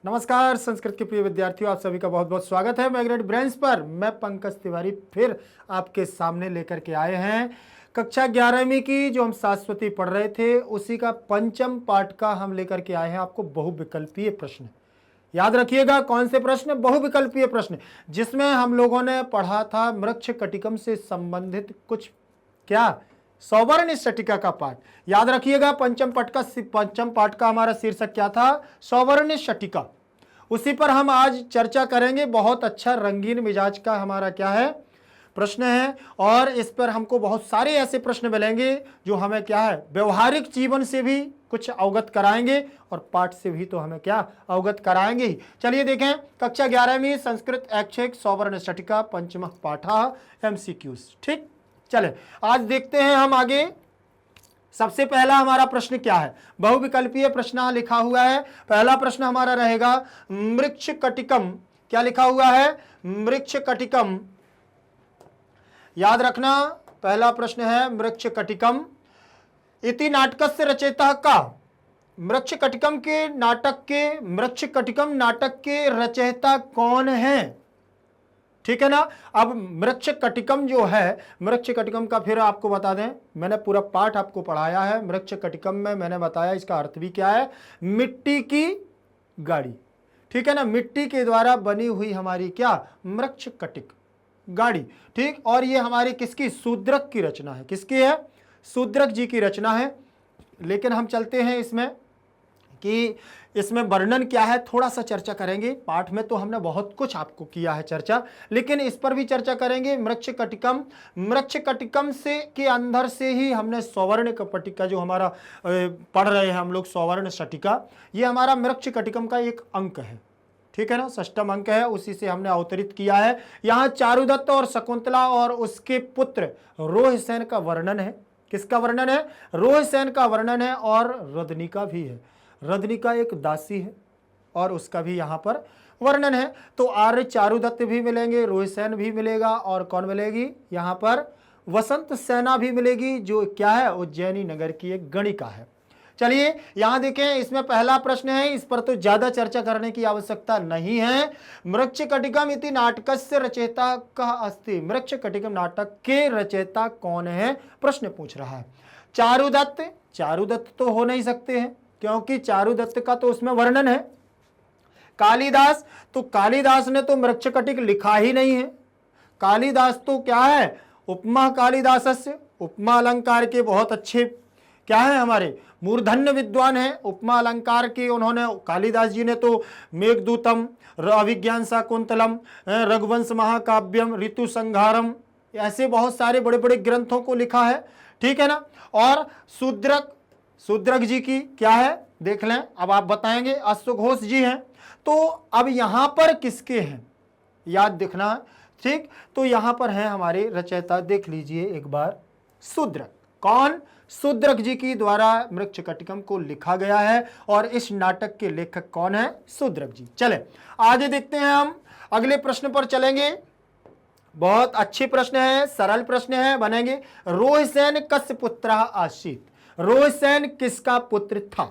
नमस्कार संस्कृत के प्रिय विद्यार्थियों, आप सभी का बहुत बहुत स्वागत है मैग्नेट ब्रेन्स पर। मैं पंकज तिवारी फिर आपके सामने लेकर के आए हैं कक्षा 11वीं की जो हम शाश्वती पढ़ रहे थे उसी का पंचम पाठ का हम लेकर के आए हैं आपको बहुविकल्पीय प्रश्न। याद रखिएगा कौन से प्रश्न? बहुविकल्पीय प्रश्न, जिसमें हम लोगों ने पढ़ा था मृच्छकटिकम से संबंधित कुछ क्या सौवर्ण शटिका का पाठ। याद रखिएगा पंचम पाठ का हमारा शीर्षक क्या था? सौवर्ण शटिका। उसी पर हम आज चर्चा करेंगे। बहुत अच्छा रंगीन मिजाज का हमारा क्या है प्रश्न है, और इस पर हमको बहुत सारे ऐसे प्रश्न मिलेंगे जो हमें क्या है व्यवहारिक जीवन से भी कुछ अवगत कराएंगे और पाठ से भी तो हमें क्या अवगत कराएंगे ही। चलिए देखें कक्षा 11वीं संस्कृत ऐच्छिक सौवर्ण शटिका पंचम पाठ MCQs। ठीक, चले आज देखते हैं हम आगे। सबसे पहला हमारा प्रश्न क्या है? बहुविकल्पीय प्रश्न लिखा हुआ है। पहला प्रश्न हमारा रहेगा मृच्छकटिकम। क्या लिखा हुआ है? मृच्छकटिकम। याद रखना पहला प्रश्न है मृच्छकटिकम इति नाटकस्य रचयिता का। मृच्छकटिकम नाटक के रचयिता कौन है? ठीक है ना। अब मृच्छकटिकम जो है, मृच्छकटिकम का फिर आपको बता दें, मैंने पूरा पाठ आपको पढ़ाया है। मृच्छकटिकम में मैंने बताया इसका अर्थ भी क्या है, मिट्टी की गाड़ी। ठीक है ना, मिट्टी के द्वारा बनी हुई हमारी क्या मृच्छकटिक गाड़ी। ठीक, और ये हमारी किसकी? शूद्रक की रचना है। किसकी है? शूद्रक जी की रचना है। लेकिन हम चलते हैं इसमें कि इसमें वर्णन क्या है, थोड़ा सा चर्चा करेंगे। पाठ में तो हमने बहुत कुछ आपको किया है चर्चा, लेकिन इस पर भी चर्चा करेंगे। मृच्छकटिकम से के अंदर से ही हमने सौवर्ण कटिका जो हमारा पढ़ रहे हैं हम लोग, सौवर्ण शटिका, ये हमारा मृच्छकटिकम का एक अंक है। ठीक है ना, षष्ठम अंक है, उसी से हमने अवतरित किया है। यहाँ चारुदत्त और शकुंतला और उसके पुत्र रोहसेन का वर्णन है। किसका वर्णन है? रोहसेन का वर्णन है, और रदनिका भी है। रदनिका एक दासी है और उसका भी यहाँ पर वर्णन है। तो आर्य चारुदत्त भी मिलेंगे, रोहसेन भी मिलेगा, और कौन मिलेगी यहाँ पर? वसंत सेना भी मिलेगी, जो क्या है उज्जैनी नगर की एक गणिका है। चलिए यहां देखें, इसमें पहला प्रश्न है, इस पर तो ज्यादा चर्चा करने की आवश्यकता नहीं है। मृच्छकटिकम इति नाटकस्य रचयिता कः अस्ति। मृच्छकटिकम नाटक के रचयिता कौन है प्रश्न पूछ रहा है। चारुदत्त तो हो नहीं सकते हैं, क्योंकि चारुदत्त का तो उसमें वर्णन है। कालिदास, तो कालिदास ने तो मृच्छकटिक लिखा ही नहीं है। कालिदास तो क्या है उपमा कालिदासस्य, उपमा अलंकार के बहुत अच्छे क्या है हमारे मूर्धन्य विद्वान है। उपमा अलंकार के उन्होंने, कालिदास जी ने तो मेघदूतम, अभिज्ञान शाकुंतलम, रघुवंश महाकाव्यम, ऋतु संहारम, ऐसे बहुत सारे बड़े बड़े ग्रंथों को लिखा है। ठीक है ना। और शूद्रक जी की क्या है देख लें, अब आप बताएंगे। अश्वघोष जी हैं। तो अब यहां पर किसके हैं याद दिखना। ठीक, तो यहां पर है हमारे रचयिता, देख लीजिए एक बार, शूद्रक। कौन? शूद्रक जी की द्वारा मृच्छकटिकम को लिखा गया है, और इस नाटक के लेखक कौन है? शूद्रक जी। चले आगे देखते हैं, हम अगले प्रश्न पर चलेंगे। बहुत अच्छे प्रश्न है, सरल प्रश्न है, बनेंगे। रोहसेन कस्य पुत्र आसीत। रोहसेन किसका पुत्र था?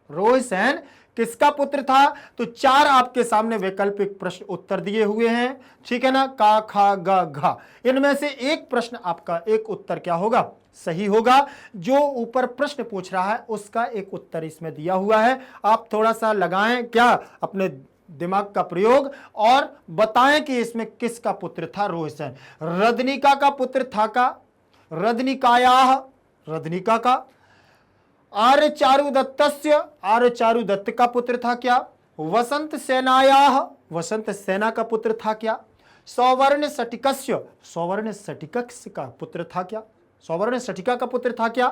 रोहसेन किसका पुत्र था? तो चार आपके सामने वैकल्पिक प्रश्न उत्तर दिए हुए हैं। ठीक है ना, का, खा, गा, घा, इनमें से एक प्रश्न आपका एक उत्तर क्या होगा? सही होगा। जो ऊपर प्रश्न पूछ रहा है उसका एक उत्तर इसमें दिया हुआ है। आप थोड़ा सा लगाएं क्या अपने दिमाग का प्रयोग और बताएं कि इसमें किसका पुत्र था रोहसेन। रदनिका का पुत्र था का? रदनिका का। आर्य चारुदत्त का पुत्र था क्या? वसंत सेना का पुत्र था क्या? सौवर्ण शटिकस्य का पुत्र था क्या? सौवर्ण शटिका का पुत्र था क्या?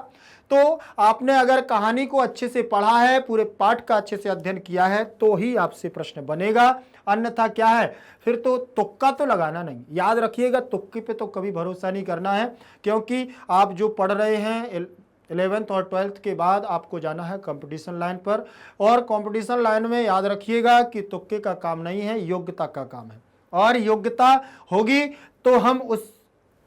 तो आपने अगर कहानी को अच्छे से पढ़ा है, पूरे पाठ का अच्छे से अध्ययन किया है, तो ही आपसे प्रश्न बनेगा। अन्यथा क्या है, फिर तो तुक्का तो लगाना नहीं। याद रखिएगा, तुक्के पे तो कभी भरोसा नहीं करना है, क्योंकि आप जो पढ़ रहे हैं 11th और 12th के बाद आपको जाना है कंपटीशन लाइन पर, और कंपटीशन लाइन में याद रखिएगा कि तुक्के का काम नहीं है, योग्यता का काम है। और योग्यता होगी तो हम उस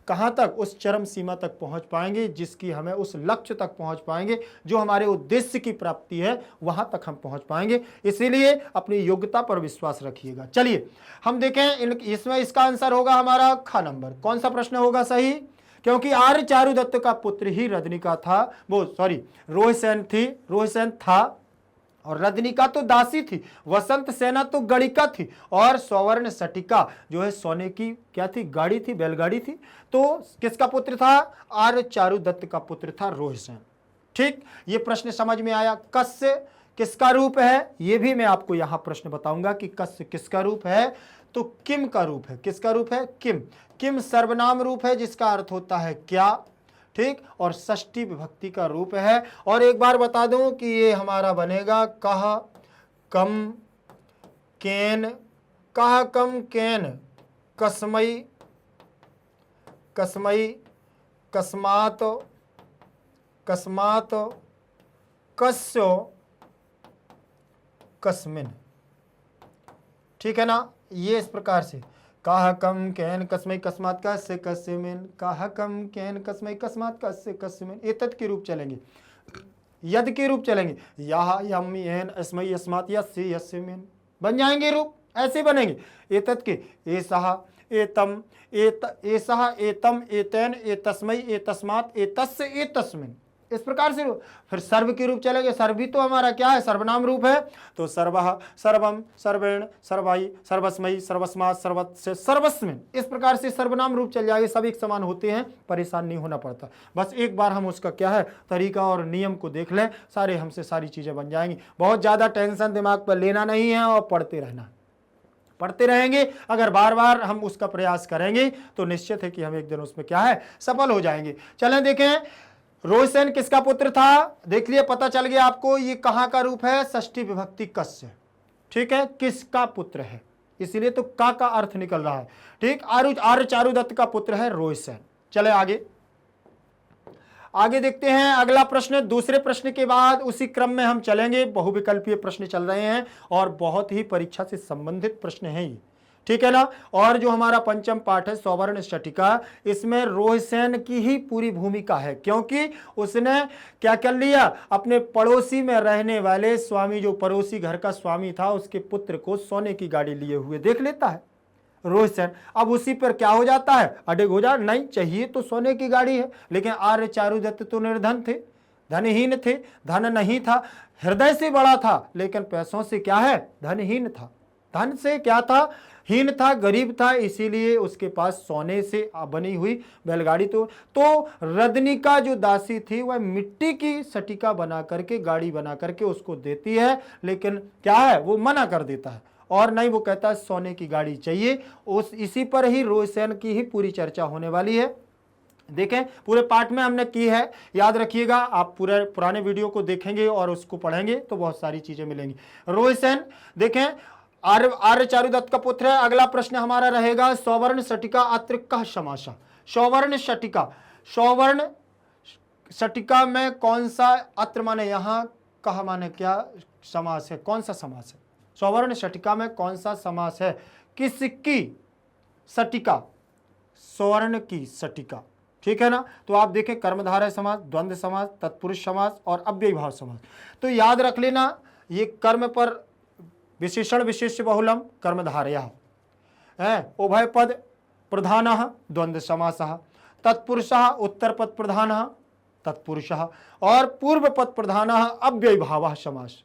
कहाँ तक, उस चरम सीमा तक पहुंच पाएंगे जिसकी हमें उस लक्ष्य तक पहुंच पाएंगे, जो हमारे उद्देश्य की प्राप्ति है वहां तक हम पहुंच पाएंगे। इसीलिए अपनी योग्यता पर विश्वास रखिएगा। चलिए हम देखें, इसमें इसका आंसर होगा हमारा ख नंबर। कौन सा प्रश्न होगा सही? क्योंकि आर्य चारुदत्त का पुत्र ही रजनिका था, वो सॉरी रोहिसेन थी, रोहिसेन था, और रजनिका तो दासी थी, वसंत सेना तो गणिका थी, और सौवर्ण सटिका जो है सोने की क्या थी, गाड़ी थी, बैलगाड़ी थी। तो किसका पुत्र था? आर्य चारुदत्त का पुत्र था रोहिसेन। ठीक, ये प्रश्न समझ में आया। कस्य किसका रूप है, ये भी मैं आपको यहां प्रश्न बताऊंगा कि कस्य किसका रूप है। तो किम का रूप है। किसका रूप है? किम। किम सर्वनाम रूप है जिसका अर्थ होता है क्या। ठीक, और षष्ठी विभक्ति का रूप है। और एक बार बता दूं कि ये हमारा बनेगा कह कम केन, कह कम केन, कस्मई, कस्मई, कस्मात, कस्मात, कस्यो, कस्मिन। ठीक है ना, ये इस प्रकार से कह कम केन कस्मै कस्मात कस्य कस्मिन, कह कम केन कस्मै कस्मात कस्य कस्मिन। एतत् के रूप चलेंगे, यद के रूप चलेंगे, यह यम येन अस्मै अस्मात यस्य यस्मिन, बन जाएंगे रूप, ऐसे बनेंगे। एतत् के एसह एतम एसह एतम एतेन एतस्मै एतस्मात एतस्य एतस्मिन, इस प्रकार से। फिर सर्व के रूप चलेंगे। सर्व भी तो हमारा क्या है, सर्वनाम रूप है। तो सर्वः, सर्वम, सर्वेण, सर्वाई, सर्वस्मयी, सर्वस्मात्, सर्वस्य, सर्वस्मिन, इस प्रकार से सर्वनाम रूप चल जाएंगे। सब एक समान होते हैं, परेशान नहीं होना पड़ता। बस एक बार हम उसका क्या है तरीका और नियम को देख लें, सारे हमसे सारी चीजें बन जाएंगी। बहुत ज्यादा टेंशन दिमाग पर लेना नहीं है और पढ़ते रहना, पढ़ते रहेंगे। अगर बार बार हम उसका प्रयास करेंगे तो निश्चित है कि हम एक दिन उसमें क्या है सफल हो जाएंगे। चलें देखें, रोहिसेन किसका पुत्र था? देख लिए, पता चल गया आपको ये कहां का रूप है, षष्ठी विभक्ति कस्य। ठीक है, किसका पुत्र है, इसीलिए तो का अर्थ निकल रहा है। ठीक, आर्य चारुदत्त का पुत्र है रोहिसेन। चले आगे, आगे देखते हैं अगला प्रश्न। दूसरे प्रश्न के बाद उसी क्रम में हम चलेंगे। बहुविकल्पीय प्रश्न चल रहे हैं और बहुत ही परीक्षा से संबंधित प्रश्न है ये, ठीक है ना। और जो हमारा पंचम पाठ है सौवर्ण शटिका, इसमें रोहिसेन की ही पूरी भूमिका है, क्योंकि उसने क्या कर लिया, अपने पड़ोसी में रहने वाले स्वामी, जो पड़ोसी घर का स्वामी था, उसके पुत्र को सोने की गाड़ी लिए हुए देख लेता है रोहिसेन। अब उसी पर क्या हो जाता है, अडिग हो जा, नहीं चाहिए तो सोने की गाड़ी है। लेकिन आर्य चारुदत्त तो निर्धन थे, धनहीन थे, धन नहीं था, हृदय से बड़ा था लेकिन पैसों से क्या है, धनहीन था। धन से क्या था, हीन था, गरीब था, इसीलिए उसके पास सोने से बनी हुई बैलगाड़ी तो रजनिका जो दासी थी वह मिट्टी की सटिका बना करके, गाड़ी बना करके उसको देती है। लेकिन क्या है, वो मना कर देता है और नहीं, वो कहता है सोने की गाड़ी चाहिए। इसी पर ही रोहिसेन की ही पूरी चर्चा होने वाली है। देखें, पूरे पाठ में हमने की है, याद रखिएगा। आप पूरे पुराने वीडियो को देखेंगे और उसको पढ़ेंगे तो बहुत सारी चीजें मिलेंगी। रोहिसेन देखें आर्य चारुदत्त का पुत्र है। अगला प्रश्न हमारा रहेगा, सौवर्ण शटिका अत्र कह समासा। सौवर्ण शटिका, सौवर्ण शटिका में कौन सा, अत्र माने यहां, कह माने क्या, समास है, कौन सा समास है? सौवर्ण शटिका में कौन सा समास है? किसकी शटिका? स्वर्ण की शटिका, ठीक है ना। तो आप देखें, कर्मधारय समास, द्वंद्व समास, तत्पुरुष समास और अव्ययीभाव समास। तो याद रख लेना, ये कर्म पर विशेषण विशेष्य बहुलम कर्मधारयः है, उभय पद प्रधानः द्वंद्व समासः, तत्पुरुषः उत्तर पद प्रधानः तत्पुरुषः और पूर्व पद प्रधानः अव्ययीभावः समास।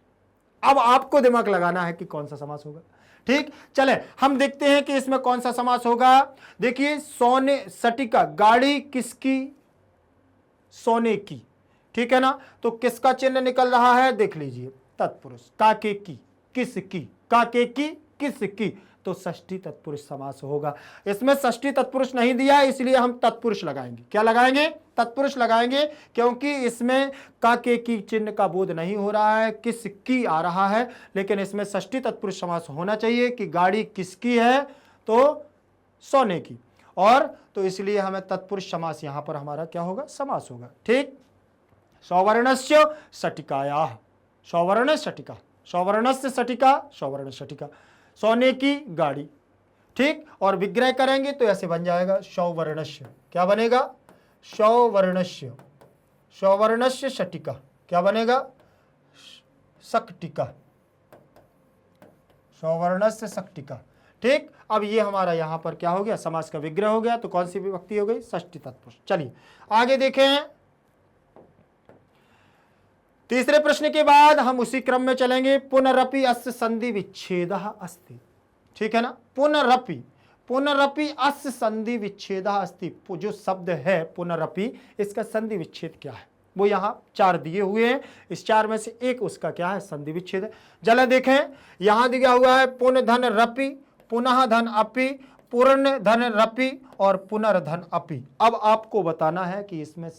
अब आपको दिमाग लगाना है कि कौन सा समास होगा। ठीक, चले हम देखते हैं कि इसमें कौन सा समास होगा। देखिए, सोने शटिका, गाड़ी किसकी, सोने की, ठीक है ना। तो किसका चिन्ह निकल रहा है, देख लीजिए, तत्पुरुष, काके की, किसकी, काके की, किसकी, तो षष्ठी तत्पुरुष समास होगा। इसमें षष्ठी तत्पुरुष नहीं दिया है, इसलिए हम तत्पुरुष लगाएंगे। क्या लगाएंगे, तत्पुरुष लगाएंगे, क्योंकि इसमें काके की चिन्ह का बोध नहीं हो रहा है, किसकी आ रहा है। लेकिन इसमें षष्ठी तत्पुरुष समास होना चाहिए कि गाड़ी किसकी है, तो सोने की, और तो इसलिए हमें तत्पुरुष समास यहां पर हमारा क्या होगा, समास होगा। ठीक, सौवर्णस्य शटिकायाः, सौवर्ण शटिका, सौवर्णस्य शटिका, सौवर्ण शटिका, सोने की गाड़ी, ठीक, और विग्रह करेंगे तो ऐसे बन जाएगा सौवर्णस्य। क्या बनेगा? सौवर्णस्य, सौवर्णस्य शटिका। क्या बनेगा? शक्टिका, सौवर्णस्य शक्टिका। ठीक, अब ये हमारा यहां पर क्या हो गया? समास का विग्रह हो गया। तो कौन सी विभक्ति हो गई? षष्ठी तत्पुरुष। चलिए आगे देखें। तीसरे प्रश्न के बाद हम उसी क्रम में चलेंगे। पुनरपि अस्य संधि विच्छेदः अस्ति। ठीक है ना? पुनरपि, पुनरपि अस्य संधि विच्छेदः अस्ति। जो शब्द है पुनरपि, इसका संधि विच्छेद क्या है? वो यहां 4 दिए हुए हैं। इस 4 में से एक उसका क्या है? संधि विच्छेद है। जरा देखें, यहां दिया हुआ है पुन धन रपि, पुनः धन अपि, पूर्ण धन रपि और पुनर्धन अपि। अब आपको बताना है कि इसमें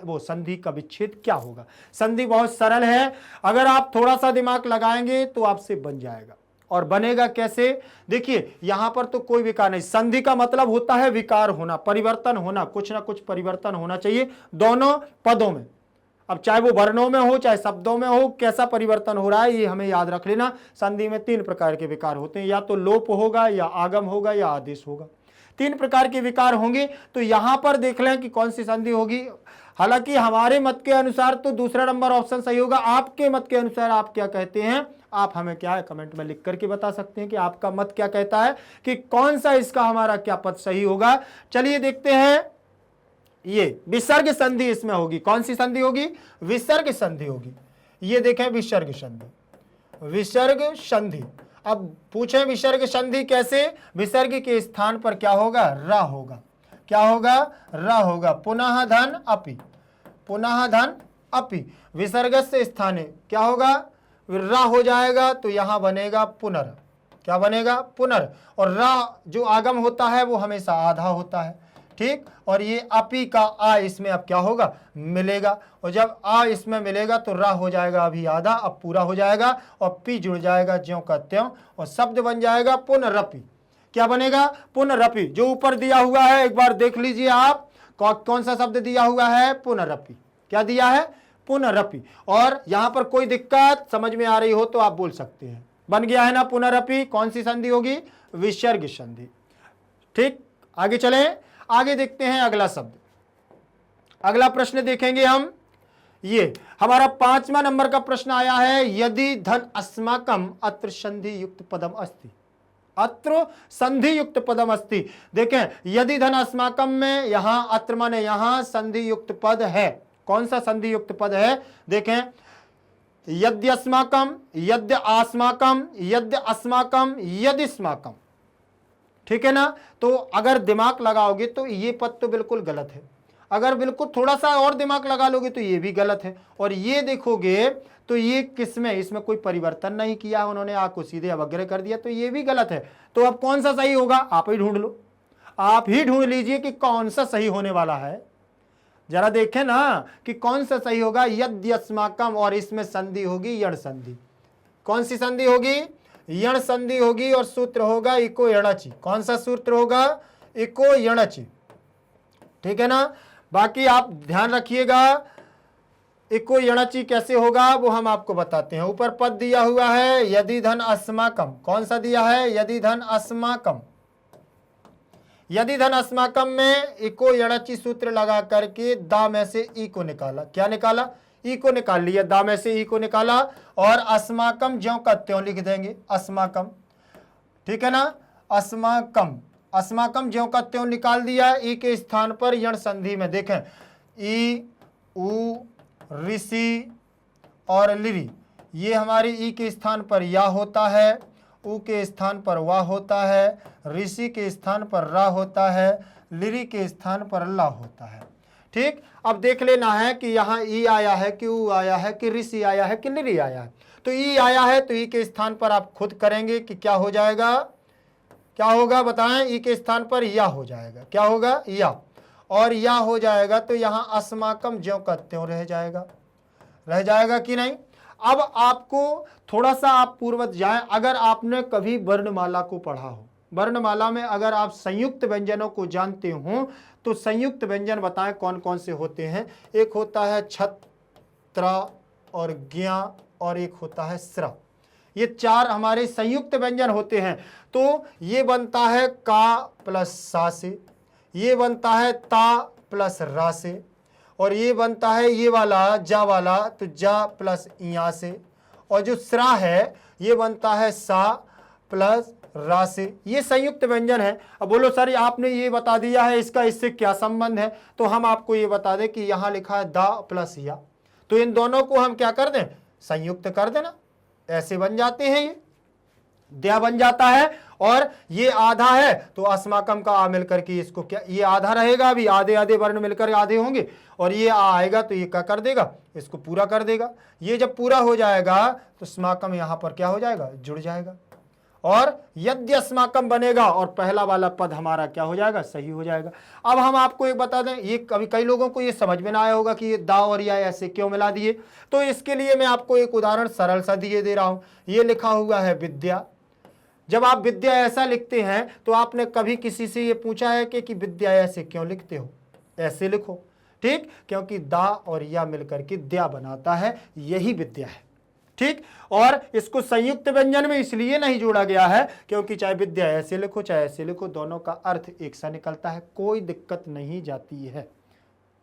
वो संधि का विच्छेद क्या होगा। संधि बहुत सरल है, अगर आप थोड़ा सा दिमाग लगाएंगे तो आपसे बन जाएगा। और बनेगा कैसे? देखिए यहां पर तो कोई विकार नहीं। संधि का मतलब होता है विकार होना, परिवर्तन होना, कुछ ना कुछ परिवर्तन होना चाहिए दोनों पदों में। अब चाहे वो वर्णों में हो चाहे शब्दों में हो, कैसा परिवर्तन हो रहा है ये हमें याद रख लेना। संधि में 3 प्रकार के विकार होते हैं, या तो लोप होगा, या आगम होगा, या आदेश होगा। 3 प्रकार के विकार होंगे। तो यहां पर देख लें कि कौन सी संधि होगी। हालांकि हमारे मत के अनुसार तो दूसरा नंबर ऑप्शन सही होगा। आपके मत के अनुसार आप क्या कहते हैं? आप हमें क्या है कमेंट में लिख करके बता सकते हैं कि आपका मत क्या कहता है, कि कौन सा इसका हमारा क्या पद सही होगा। चलिए देखते हैं। ये विसर्ग संधि इसमें होगी। कौन सी संधि होगी? विसर्ग संधि होगी। ये देखें, विसर्ग संधि, विसर्ग संधि। अब पूछें विसर्ग संधि कैसे? विसर्ग के स्थान पर क्या होगा? र होगा। क्या होगा? र होगा। पुनः धन अपि, पुनः धन अपि। विसर्ग से स्थाने क्या होगा? र हो जाएगा। तो यहां बनेगा पुनर। क्या बनेगा? पुनर। और र जो आगम होता है वो हमेशा आधा होता है। ठीक, और ये अपि का आ इसमें अब क्या होगा? मिलेगा। और जब आ इसमें मिलेगा तो रा हो जाएगा अभी आधा, अब पूरा हो जाएगा, और पी जुड़ जाएगा ज्यों का त्यों, और शब्द बन जाएगा पुनरपि। क्या बनेगा? पुनरपि। जो ऊपर दिया हुआ है एक बार देख लीजिए आप, कौन सा शब्द दिया हुआ है? पुनरपि। क्या दिया है? पुनरपि। और यहां पर कोई दिक्कत समझ में आ रही हो तो आप बोल सकते हैं। बन गया है ना पुनरपि। कौन सी संधि होगी? विसर्ग संधि। ठीक, आगे चलें। आगे देखते हैं अगला शब्द। अगला प्रश्न देखेंगे हम। ये हमारा 5वां नंबर का प्रश्न आया है। यदि धन अस्माकम अत्र संधि युक्त पदम अस्ति, अत्र संधि युक्त पदम अस्ति। देखें, यदि धन अस्माकम में यहां अत्र माने यहां संधि युक्त पद है। कौन सा संधि युक्त पद है? देखें, यद्य अस्माकम, यद्य आस्माकम, यद्य अस्माकम, यदिस्माकम। ठीक है ना? तो अगर दिमाग लगाओगे तो ये पद तो बिल्कुल गलत है। अगर बिल्कुल थोड़ा सा और दिमाग लगा लोगे तो ये भी गलत है। और ये देखोगे तो ये किसमें? इसमें कोई परिवर्तन नहीं किया उन्होंने, आ को सीधे अवग्रह कर दिया, तो ये भी गलत है। तो अब कौन सा सही होगा? आप ही ढूंढ लो, आप ही ढूंढ लीजिए कि कौन सा सही होने वाला है। जरा देखें ना कि कौन सा सही होगा। यद्यस्माकम, और इसमें संधि होगी यण संधि। कौन सी संधि होगी? यण संधि होगी, और सूत्र होगा इको यणचि। कौन सा सूत्र होगा? इको यणचि। ठीक है ना? बाकी आप ध्यान रखिएगा इको यणचि कैसे होगा वो हम आपको बताते हैं। ऊपर पद दिया हुआ है यदि धन अस्माकम। कौन सा दिया है? यदि धन अस्माकम। यदि धन अस्माकम में इको यणचि सूत्र लगा करके दा में से ई को निकाला। क्या निकाला? ई को निकाल लिया। दा में से ई को निकाला, और अस्माकम ज्यों का त्यों लिख देंगे। अस्माकम, ठीक है ना? अस्माकम, अस्माकम ज्यों का त्यों निकाल दिया। ई के स्थान पर यण संधि में देखें, ई, उ, ऋषि और लिरी, ये हमारी ई के स्थान पर या होता है, उ के स्थान पर वा होता है, ऋषि के स्थान पर रा होता है, लिरी के स्थान पर ला होता है। ठीक, अब देख लेना है कि यहाँ ई आया है कि उ आया है कि ऋषि आया है कि लिरी आया है। तो ई आया है तो ई के स्थान पर आप खुद करेंगे कि क्या हो जाएगा? क्या होगा बताएं? ई के स्थान पर या हो जाएगा। क्या होगा? या। और या हो जाएगा तो यहाँ अस्माकम ज्यों का त्यों रह जाएगा। रह जाएगा कि नहीं? अब आपको थोड़ा सा आप पूर्वत जाएं। अगर आपने कभी वर्णमाला को पढ़ा हो, वर्णमाला में अगर आप संयुक्त व्यंजनों को जानते हो तो संयुक्त व्यंजन बताएं कौन कौन से होते हैं। एक होता है छत्र और ज्ञा, और एक होता है स्र। ये 4 हमारे संयुक्त व्यंजन होते हैं। तो ये बनता है का प्लस सा से, ये बनता है ता प्लस रा से, और ये बनता है ये वाला जा वाला तो जा प्लस या से, और जो स्रा है ये बनता है सा प्लस रा से। ये संयुक्त व्यंजन है। अब बोलो सर आपने ये बता दिया है, इसका इससे क्या संबंध है? तो हम आपको ये बता दें कि यहां लिखा है दा प्लस या, तो इन दोनों को हम क्या कर दें, संयुक्त कर देना, ऐसे बन जाते हैं, ये द्या बन जाता है। और ये आधा है तो अस्माकम का आ मिलकर के इसको क्या, ये आधा रहेगा, अभी आधे आधे वर्ण मिलकर आधे होंगे, और ये आ आएगा तो ये क्या कर देगा, इसको पूरा कर देगा। ये जब पूरा हो जाएगा तो स्माकम यहां पर क्या हो जाएगा, जुड़ जाएगा, और यद्य अस्माकम बनेगा और पहला वाला पद हमारा क्या हो जाएगा, सही हो जाएगा। अब हम आपको एक बता दें, ये कभी कई लोगों को ये समझ में ना आया होगा कि ये दा और या ऐसे क्यों मिला दिए, तो इसके लिए मैं आपको एक उदाहरण सरल सा दिए दे रहा हूं। ये लिखा हुआ है विद्या। जब आप विद्या ऐसा लिखते हैं तो आपने कभी किसी से ये पूछा है कि विद्या ऐसे क्यों लिखते हो, ऐसे लिखो, ठीक, क्योंकि दा और या मिलकर के द्या बनाता है, यही विद्या है, ठीक। और इसको संयुक्त व्यंजन में इसलिए नहीं जोड़ा गया है क्योंकि चाहे विद्या ऐसे लिखो चाहे ऐसे लिखो, दोनों का अर्थ एक सा निकलता है, कोई दिक्कत नहीं जाती है,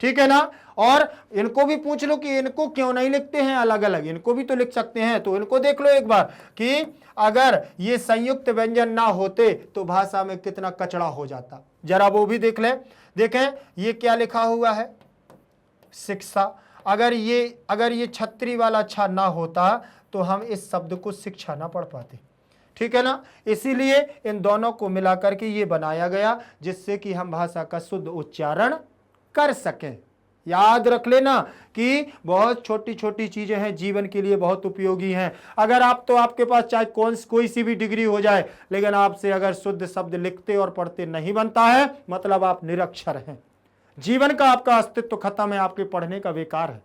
ठीक है ना। और इनको भी पूछ लो कि इनको क्यों नहीं लिखते हैं अलग अलग, इनको भी तो लिख सकते हैं, तो इनको देख लो एक बार कि अगर ये संयुक्त व्यंजन ना होते तो भाषा में कितना कचड़ा हो जाता, जरा वो भी देख लें। देखें ये क्या लिखा हुआ है, शिक्षा। अगर ये छतरी वाला छा ना होता तो हम इस शब्द को शिक्षा ना पढ़ पाते, ठीक है ना। इसीलिए इन दोनों को मिलाकर के ये बनाया गया जिससे कि हम भाषा का शुद्ध उच्चारण कर सकें। याद रख लेना कि बहुत छोटी छोटी चीजें हैं, जीवन के लिए बहुत उपयोगी हैं। अगर आपके पास चाहे कोई सी भी डिग्री हो जाए, लेकिन आपसे अगर शुद्ध शब्द लिखते और पढ़ते नहीं बनता है, मतलब आप निरक्षर हैं, जीवन का आपका अस्तित्व खत्म है, आपके पढ़ने का बेकार है,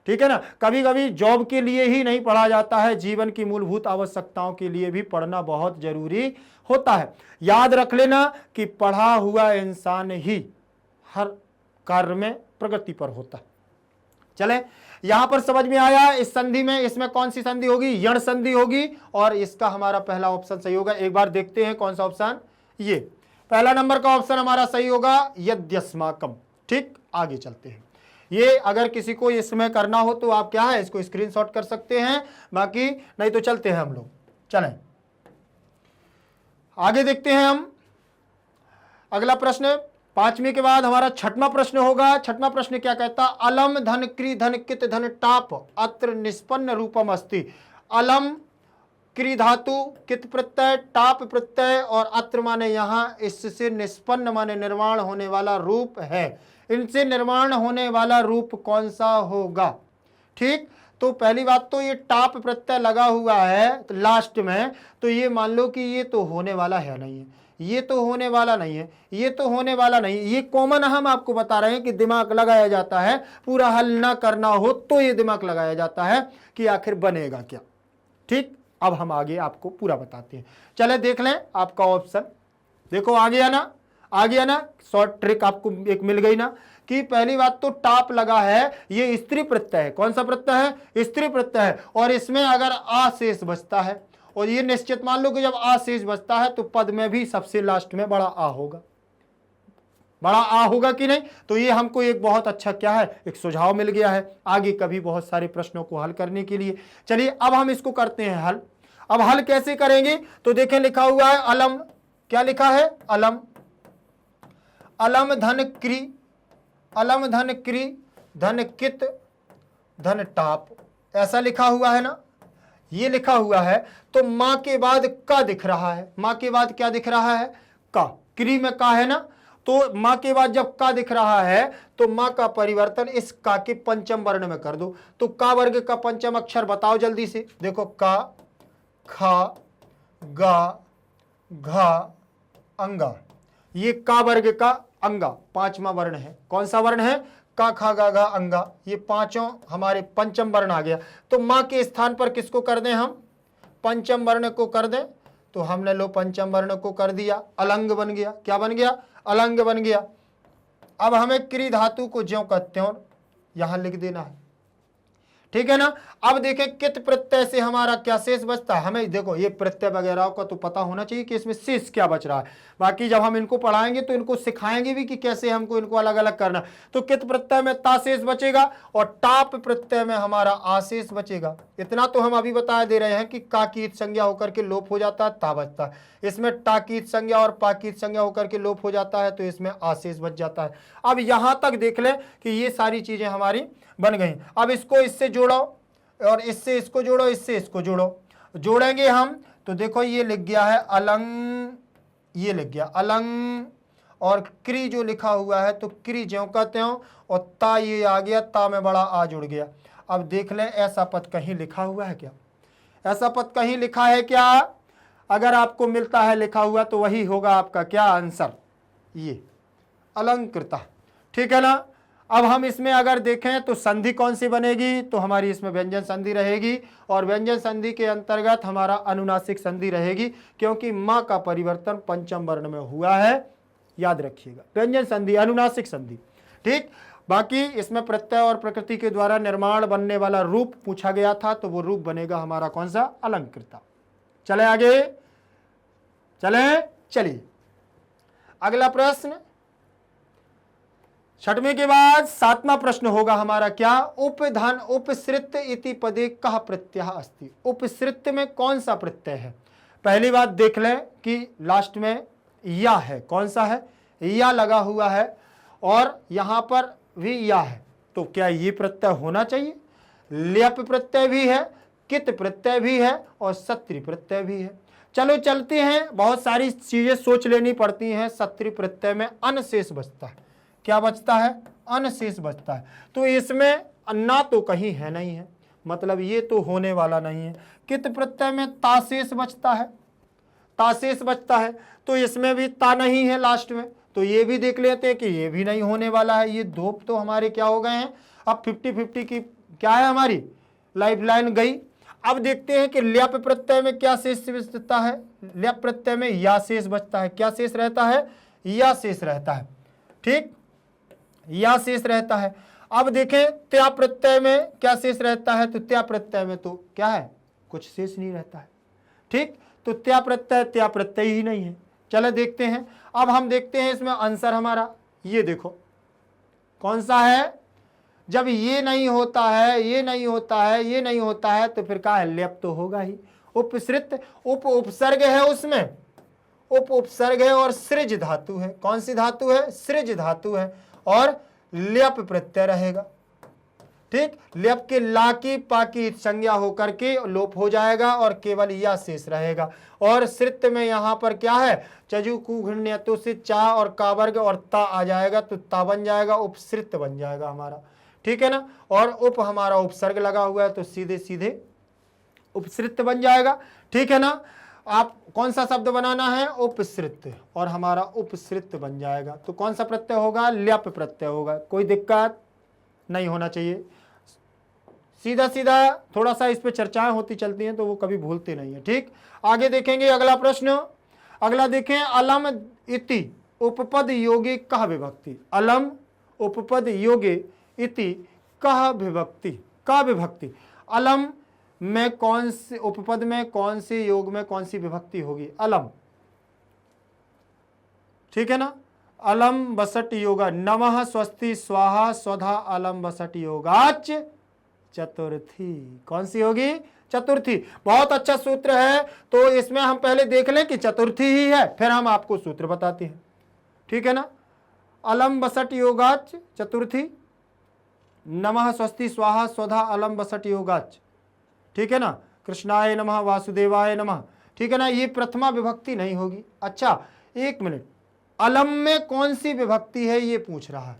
ठीक है ना। कभी कभी जॉब के लिए ही नहीं पढ़ा जाता है, जीवन की मूलभूत आवश्यकताओं के लिए भी पढ़ना बहुत जरूरी होता है। याद रख लेना कि पढ़ा हुआ इंसान ही हर कार्य में प्रगति पर होता है। चले यहां पर समझ में आया, इस संधि में, इसमें कौन सी संधि होगी, यण संधि होगी, और इसका हमारा पहला ऑप्शन सही होगा। एक बार देखते हैं कौन सा ऑप्शन, ये पहला नंबर का ऑप्शन हमारा सही होगा, यद्यस्माकम, ठीक। आगे चलते हैं। ये अगर किसी को इसमें करना हो तो आप क्या है, इसको स्क्रीनशॉट कर सकते हैं, बाकी नहीं तो चलते हैं हम लोग। चलें आगे देखते हैं हम अगला प्रश्न। 5वें के बाद हमारा 6वां प्रश्न होगा। 6वां प्रश्न क्या कहता, अलम धन क्री धन कित धन टाप अत्र निष्पन्न रूपम अस्ति। अलम क्री धातु, कित प्रत्यय, टाप प्रत्यय, और अत्र माने यहां, इससे निष्पन्न माने निर्माण होने वाला रूप है। इनसे निर्माण होने वाला रूप कौन सा होगा, ठीक। तो पहली बात तो ये टाप प्रत्यय लगा हुआ है तो लास्ट में, तो ये मान लो कि ये तो होने वाला है नहीं है, ये तो होने वाला नहीं है, ये तो होने वाला नहीं, ये कॉमन हम आपको बता रहे हैं कि दिमाग लगाया जाता है, पूरा हल ना करना हो तो ये दिमाग लगाया जाता है कि आखिर बनेगा क्या, ठीक। अब हम आगे आपको पूरा बताते हैं। चले देख लें आपका ऑप्शन, देखो आ गया ना, शॉर्ट ट्रिक आपको एक मिल गई ना, कि पहली बात तो टाप लगा है, ये स्त्री प्रत्यय है। कौन सा प्रत्यय है, स्त्री प्रत्यय है, और इसमें अगर आ शेष बचता है, और ये निश्चित मान लो कि जब आ शेष बचता है तो पद में भी सबसे लास्ट में बड़ा आ होगा, बड़ा आ होगा कि नहीं। तो ये हमको एक बहुत अच्छा क्या है, एक सुझाव मिल गया है आगे कभी बहुत सारे प्रश्नों को हल करने के लिए। चलिए अब हम इसको करते हैं हल। अब हल कैसे करेंगे, तो देखें लिखा हुआ है अलम, क्या लिखा है, अलम, अलम धन क्री, अलम धन क्री धन कित धन टाप, ऐसा लिखा हुआ है ना, ये लिखा हुआ है। तो मां के बाद का दिख रहा है, मां के बाद क्या दिख रहा है, का, क्री में का है ना, तो मां के बाद जब का दिख रहा है तो मां का परिवर्तन इस का के पंचम वर्ण में कर दो। तो का वर्ग का पंचम अक्षर बताओ जल्दी से, देखो का, खा, गा, घा, अंगा, ये का वर्ग का अंगा 5वां वर्ण है। कौन सा वर्ण है, का, खा, गा, घा, अंगा, ये पांचों हमारे पंचम वर्ण आ गया। तो मां के स्थान पर किसको कर दें हम, पंचम वर्ण को कर दें, तो हमने लो पंचम वर्ण को कर दिया, अलंग बन गया, क्या बन गया, अलंग बन गया। अब हमें क्री धातु को ज्यों का त्यों यहां लिख देना है, ठीक है ना। अब देखें कित प्रत्यय से हमारा क्या शेष बचता है, हमें देखो ये प्रत्यय वगैरह का तो पता होना चाहिए कि इसमें शेष क्या बच रहा है। बाकी जब हम इनको पढ़ाएंगे तो इनको सिखाएंगे भी कि कैसे हमको इनको अलग अलग करना। तो कित प्रत्यय में ता शेष बचेगा और टाप प्रत्यय में हमारा आशेष बचेगा। इतना तो हम अभी बता दे रहे हैं कि का की ईट संज्ञा होकर के लोप हो जाता है, ता बचता है। इसमें टा की ईट संज्ञा और पा की ईट संज्ञा होकर के लोप हो जाता है, तो इसमें आशेष बच जाता है। अब यहां तक देख लें कि ये सारी चीजें हमारी बन गई। अब इसको इससे जोड़ो और इससे इसको जोड़ो, इससे इसको जोड़ो, जोड़ेंगे हम तो देखो ये लिख गया है अलंग, ये लिख गया अलंग, और क्री जो लिखा हुआ है तो क्री ज्यों का त्यों, और ता ये आ गया, ता में बड़ा आ जुड़ गया। अब देख लें ऐसा पद कहीं लिखा हुआ है क्या, ऐसा पद कहीं लिखा है क्या? अगर आपको मिलता है लिखा हुआ तो वही होगा आपका क्या आंसर, ये अलंकृता। ठीक है ना। अब हम इसमें अगर देखें तो संधि कौन सी बनेगी, तो हमारी इसमें व्यंजन संधि रहेगी, और व्यंजन संधि के अंतर्गत हमारा अनुनासिक संधि रहेगी, क्योंकि मां का परिवर्तन पंचम वर्ण में हुआ है, याद रखिएगा। व्यंजन संधि, अनुनासिक संधि। ठीक। बाकी इसमें प्रत्यय और प्रकृति के द्वारा निर्माण बनने वाला रूप पूछा गया था, तो वो रूप बनेगा हमारा कौन सा, अलंकृता। चले आगे, चलिए अगला प्रश्न, छठवें के बाद सातवां प्रश्न होगा हमारा क्या, उपधान उपसृत इति पदे कः प्रत्यय अस्ति। उपसृत में कौन सा प्रत्यय है? पहली बात देख लें कि लास्ट में या है, कौन सा है, या लगा हुआ है, और यहां पर भी या है, तो क्या ये प्रत्यय होना चाहिए? ल्यप प्रत्यय भी है, कित प्रत्यय भी है, और सत्री प्रत्यय भी है। चलो चलते हैं, बहुत सारी चीजें सोच लेनी पड़ती हैं। सत्री प्रत्यय में अनशेष बचता है, क्या बचता है, अनशेष बचता है, तो इसमें ना तो कहीं है नहीं है, मतलब ये तो होने वाला नहीं है। कित प्रत्यय में ताशेष बचता है, ताशेष बचता है, तो इसमें भी ता नहीं है लास्ट में, तो ये भी देख लेते हैं कि ये भी नहीं होने वाला है। ये दो तो हमारे क्या हो गए हैं, अब 50-50 की क्या है हमारी लाइफ लाइन गई। अब देखते हैं कि ल्यप प्रत्यय में क्या शेष बचता है, ल्यप प्रत्यय में या शेष बचता है, क्या शेष रहता है, या शेष रहता है। ठीक, या शेष रहता है। अब देखें त्या प्रत्यय में क्या शेष रहता है, तो त्या प्रत्यय में तो क्या है, कुछ शेष नहीं रहता है। ठीक, तो त्या प्रत्यय ही नहीं है। चलो देखते हैं, अब हम देखते हैं इसमें आंसर हमारा, ये देखो कौन सा है। जब ये नहीं होता है, ये नहीं होता है, ये नहीं होता है, तो फिर क्या है, ल्यप तो होगा ही। उपसृत उप उपसर्ग है, उसमें उप उपसर्ग है और सृज धातु है। कौन सी धातु है, सृज धातु है, और ल्यप प्रत्यय रहेगा। ठीक, ल्यप के ला की पा की संज्ञा होकर के लोप हो जाएगा और केवल या शेष रहेगा। और सृत में यहां पर क्या है, चजु कु घृण्य, तो से चा और का वर्ग और ता आ जाएगा, तो ता बन जाएगा, उपसृत बन जाएगा हमारा। ठीक है ना। और उप हमारा उपसर्ग लगा हुआ है, तो सीधे सीधे उपसृत बन जाएगा। ठीक है ना। आप कौन सा शब्द बनाना है, उपसृत, और हमारा उपसृत बन जाएगा। तो कौन सा प्रत्यय होगा, ल्यप प्रत्यय होगा। कोई दिक्कत नहीं होना चाहिए, सीधा सीधा थोड़ा सा इस पे चर्चाएं होती चलती हैं तो वो कभी भूलते नहीं है। ठीक, आगे देखेंगे अगला प्रश्न। अगला देखें, अलम इति उपपद योगे कह विभक्ति। अलम उपपद योगे इति कह विभक्ति, का विभक्ति। अलम में कौन से उपपद में, कौन से योग में कौन सी विभक्ति होगी, अलम। ठीक है ना। अलम बसट योगा, नमः स्वस्ति स्वाहा स्वधा अलम बसट योगाच चतुर्थी। कौन सी होगी, चतुर्थी। बहुत अच्छा सूत्र है, तो इसमें हम पहले देख लें कि चतुर्थी ही है, फिर हम आपको सूत्र बताते हैं। ठीक है ना। अलम बसट योगाच चतुर्थी, नमः स्वस्ति स्वाहा स्वधा अलम बसट योगाच। ठीक है ना। कृष्णाय नमः वासुदेवाय नमः। ठीक है ना। ये प्रथमा विभक्ति नहीं होगी। अच्छा एक मिनट, अलम में कौन सी विभक्ति है ये पूछ रहा है,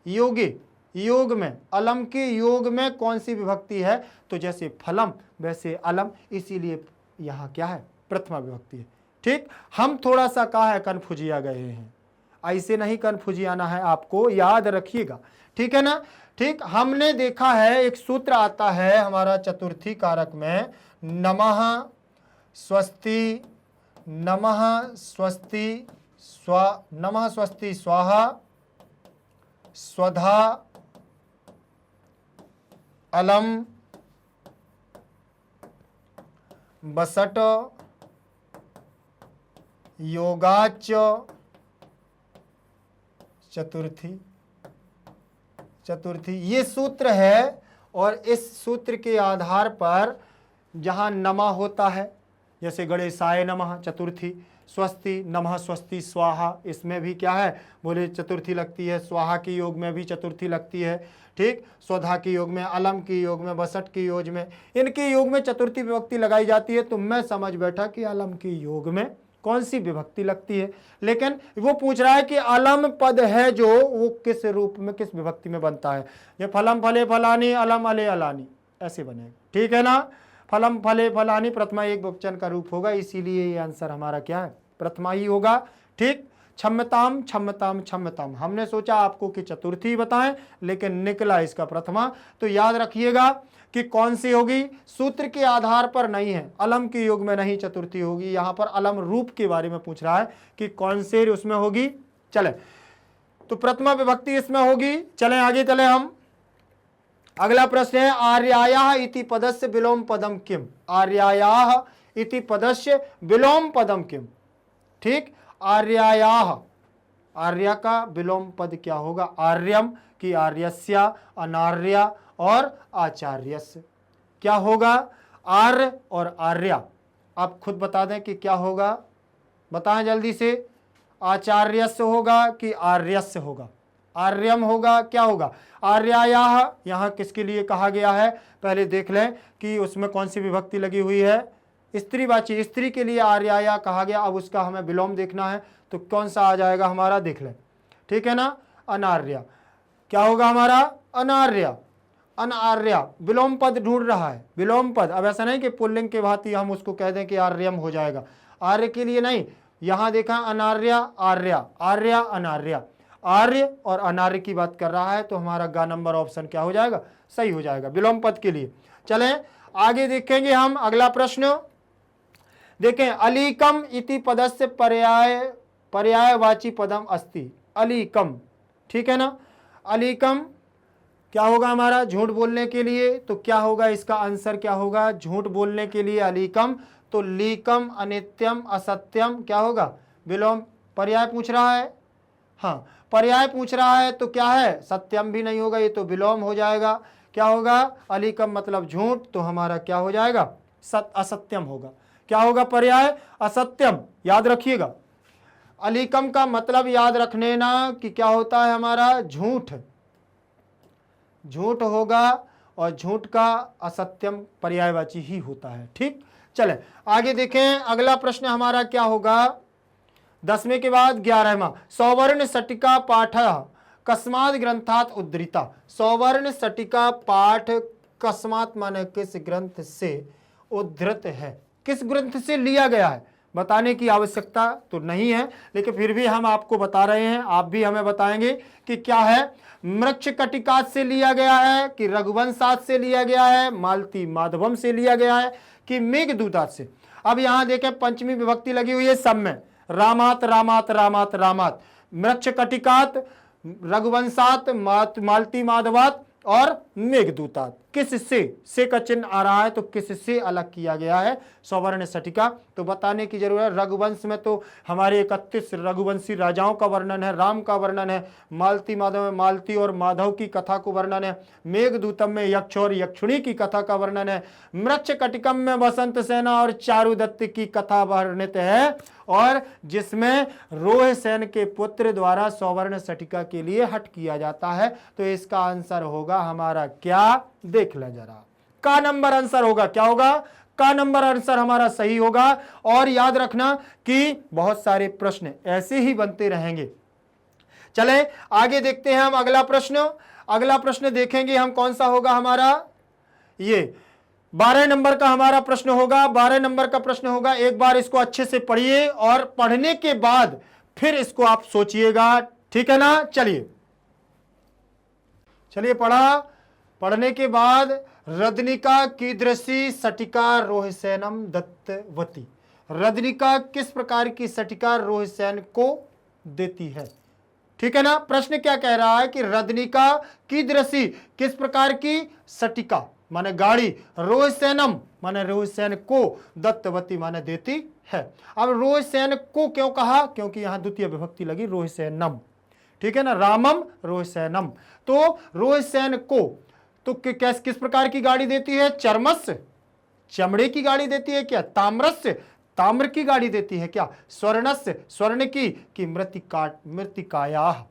योगे, योग में, अलम के योग में कौन सी विभक्ति है, तो जैसे फलम वैसे अलम, इसीलिए यहाँ क्या है, प्रथमा विभक्ति है। ठीक, हम थोड़ा सा कहा है कन्फ्यूजिया गए हैं, ऐसे नहीं कन्फ्यूजियाना है, आपको याद रखिएगा। ठीक है ना। ठीक, हमने देखा है एक सूत्र आता है हमारा चतुर्थी कारक में, नमः स्वस्ति, नमः स्वस्ति नमः स्वस्ति स्वाहा स्वधा अलम बसट योगाच चतुर्थी। चतुर्थी ये सूत्र है, और इस सूत्र के आधार पर जहां नमा होता है, जैसे गणेशाय नमः चतुर्थी, स्वस्ति नमः स्वस्ति स्वाहा, इसमें भी क्या है बोले चतुर्थी लगती है। स्वाहा की योग में भी चतुर्थी लगती है, ठीक। स्वधा की योग में, अलम की योग में, बसट की योग में, इनके योग में चतुर्थी विभक्ति लगाई जाती है। तो मैं समझ बैठा कि अलम की योग में कौन सी विभक्ति लगती है, लेकिन वो पूछ रहा है कि अलम पद है जो वो किस रूप में, किस विभक्ति में बनता है। ये फलम फले फलानी, अलम अले अलानी, ऐसे बनेगा, ठीक है ना। फलम फले फलानी प्रथमा एक बहुवचन का रूप होगा, इसीलिए ये आंसर हमारा क्या है, प्रथमा ही होगा, ठीक। क्षम्यताम क्षम्यताम क्षम्यताम, हमने सोचा आपको कि चतुर्थी बताएं, लेकिन निकला इसका प्रथमा। तो याद रखिएगा कि कौन सी होगी, सूत्र के आधार पर नहीं है, अलम के योग में नहीं चतुर्थी होगी। यहां पर अलम रूप के बारे में पूछ रहा है कि कौन से उसमें होगी। चले, तो प्रथमा विभक्ति इसमें होगी। चले आगे चले हम, अगला प्रश्न है आर्यायाः इति पदस्य विलोम पदम किम। आर्यायाः इति पदस्य विलोम पदम किम, ठीक। आर्यायाः, आर्या का विलोम पद क्या होगा, आर्यम की आर्यस्य, अनार्या और आचार्यस्य, क्या होगा, आर्य और आर्या। आप खुद बता दें कि क्या होगा, बताएं जल्दी से। आचार्यस्य होगा कि आर्यस्य होगा, आर्यम होगा, क्या होगा, आर्यायाः। यहाँ किसके लिए कहा गया है, पहले देख लें कि उसमें कौन सी विभक्ति लगी हुई है, स्त्रीवाची, स्त्री के लिए आर्याया कहा गया। अब उसका हमें विलोम देखना है, तो कौन सा आ जाएगा हमारा, देख लें, ठीक है ना। अनार्या, क्या होगा हमारा, अनार्या, अनार्या। विलोम पद ढूंढ रहा है, विलोम पद। अब ऐसा नहीं कि पुल्लिंग के भांति हम उसको कह दें कि आर्यम हो जाएगा, आर्य के लिए नहीं। यहां देखा अनार्या आर्या, आर्या अनार्या, आर्य और अनार्य की बात कर रहा है, तो हमारा ग नंबर ऑप्शन क्या हो जाएगा, सही हो जाएगा विलोम पद के लिए। चलें आगे देखेंगे हम अगला प्रश्न। देखें, अलीकम इति पदस्य पर्यायवाची पदम अस्ति। अलीकम, ठीक है ना। अलीकम क्या होगा हमारा, झूठ बोलने के लिए। तो क्या होगा इसका आंसर, क्या होगा, झूठ बोलने के लिए अलीकम। तो लीकम, अनित्यम, असत्यम, क्या होगा, विलोम। पर्याय पूछ रहा है, हाँ पर्याय पूछ रहा है, तो क्या है, सत्यम भी नहीं होगा, ये तो विलोम हो जाएगा। क्या होगा, अलीकम मतलब झूठ, तो हमारा क्या हो जाएगा, असत्यम होगा। क्या होगा पर्याय, असत्यम। याद रखिएगा, अलीकम का मतलब याद रखने ना कि क्या होता है हमारा, झूठ, झूठ होगा, और झूठ का असत्यम पर्यायवाची ही होता है, ठीक। चले आगे देखें, अगला प्रश्न हमारा क्या होगा, 10वें के बाद 11वां। सौवर्ण सटिका पाठ कस्मात् ग्रंथात् उद्धृता। सौवर्ण सटिका पाठ कस्मात् माने किस ग्रंथ से उद्धृत है, किस ग्रंथ से लिया गया है, बताने की आवश्यकता तो नहीं है, लेकिन फिर भी हम आपको बता रहे हैं, आप भी हमें बताएंगे कि क्या है। मृच्छकटिकात् से लिया गया है, कि रघुवंशात् से लिया गया है, मालती माधवम से लिया गया है, कि मेघदूतात् से। अब यहां देखें पंचमी विभक्ति लगी हुई है सब में, रामात रामात रामात रामात, मृच्छकटिकात्, रघुवंशात्, मालती माधवात और मेघदूतात। किस से का चिन्ह आ रहा है, तो किस से अलग किया गया है सौवर्ण सटिका, तो बताने की जरूरत है। रघुवंश में तो हमारे 31 रघुवंशी राजाओं का वर्णन है, राम का वर्णन है। मालती माधव में मालती और माधव की कथा को वर्णन है। मेघदूतम में यक्ष और यक्षुणी की कथा का वर्णन है। मृच्छकटिकम में वसंत सेना और चारुदत्त की कथा वर्णित है, और जिसमें रोह सेन के पुत्र द्वारा सौवर्ण सटिका के लिए हट किया जाता है। तो इसका आंसर होगा हमारा क्या, देख लें जरा, का नंबर आंसर होगा, क्या होगा, का नंबर आंसर हमारा सही होगा। और याद रखना कि बहुत सारे प्रश्न ऐसे ही बनते रहेंगे। चले आगे देखते हैं हम अगला प्रश्न। अगला प्रश्न देखेंगे हम कौन सा होगा हमारा, ये 12 नंबर का हमारा प्रश्न होगा। 12 नंबर का प्रश्न होगा, एक बार इसको अच्छे से पढ़िए और पढ़ने के बाद फिर इसको आप सोचिएगा, ठीक है ना। चलिए पढ़ा, पढ़ने के बाद, रदनिका कीदृशी सटिका रोहसेनम दत्तवती। रदनिका किस प्रकार की सटिका रोहसेन को देती है, ठीक है ना। प्रश्न क्या कह रहा है कि रदनिका कीदृशी किस प्रकार की सटिका माने गाड़ी, रोहसेनम माने रोहिसेन को दत्तवती माने देती है। अब रोहिसेन को क्यों कहा, क्योंकि यहां द्वितीय विभक्ति लगी रोहिसेनम, ठीक है ना, रामम रोहिसेनम। तो रोहिसेन को तो किस प्रकार की गाड़ी देती है, चर्मस्य चमड़े की गाड़ी देती है क्या, ताम्रस्य ताम्र की गाड़ी देती है क्या, स्वर्णस्य स्वर्ण की, कि मृत्तिकायाः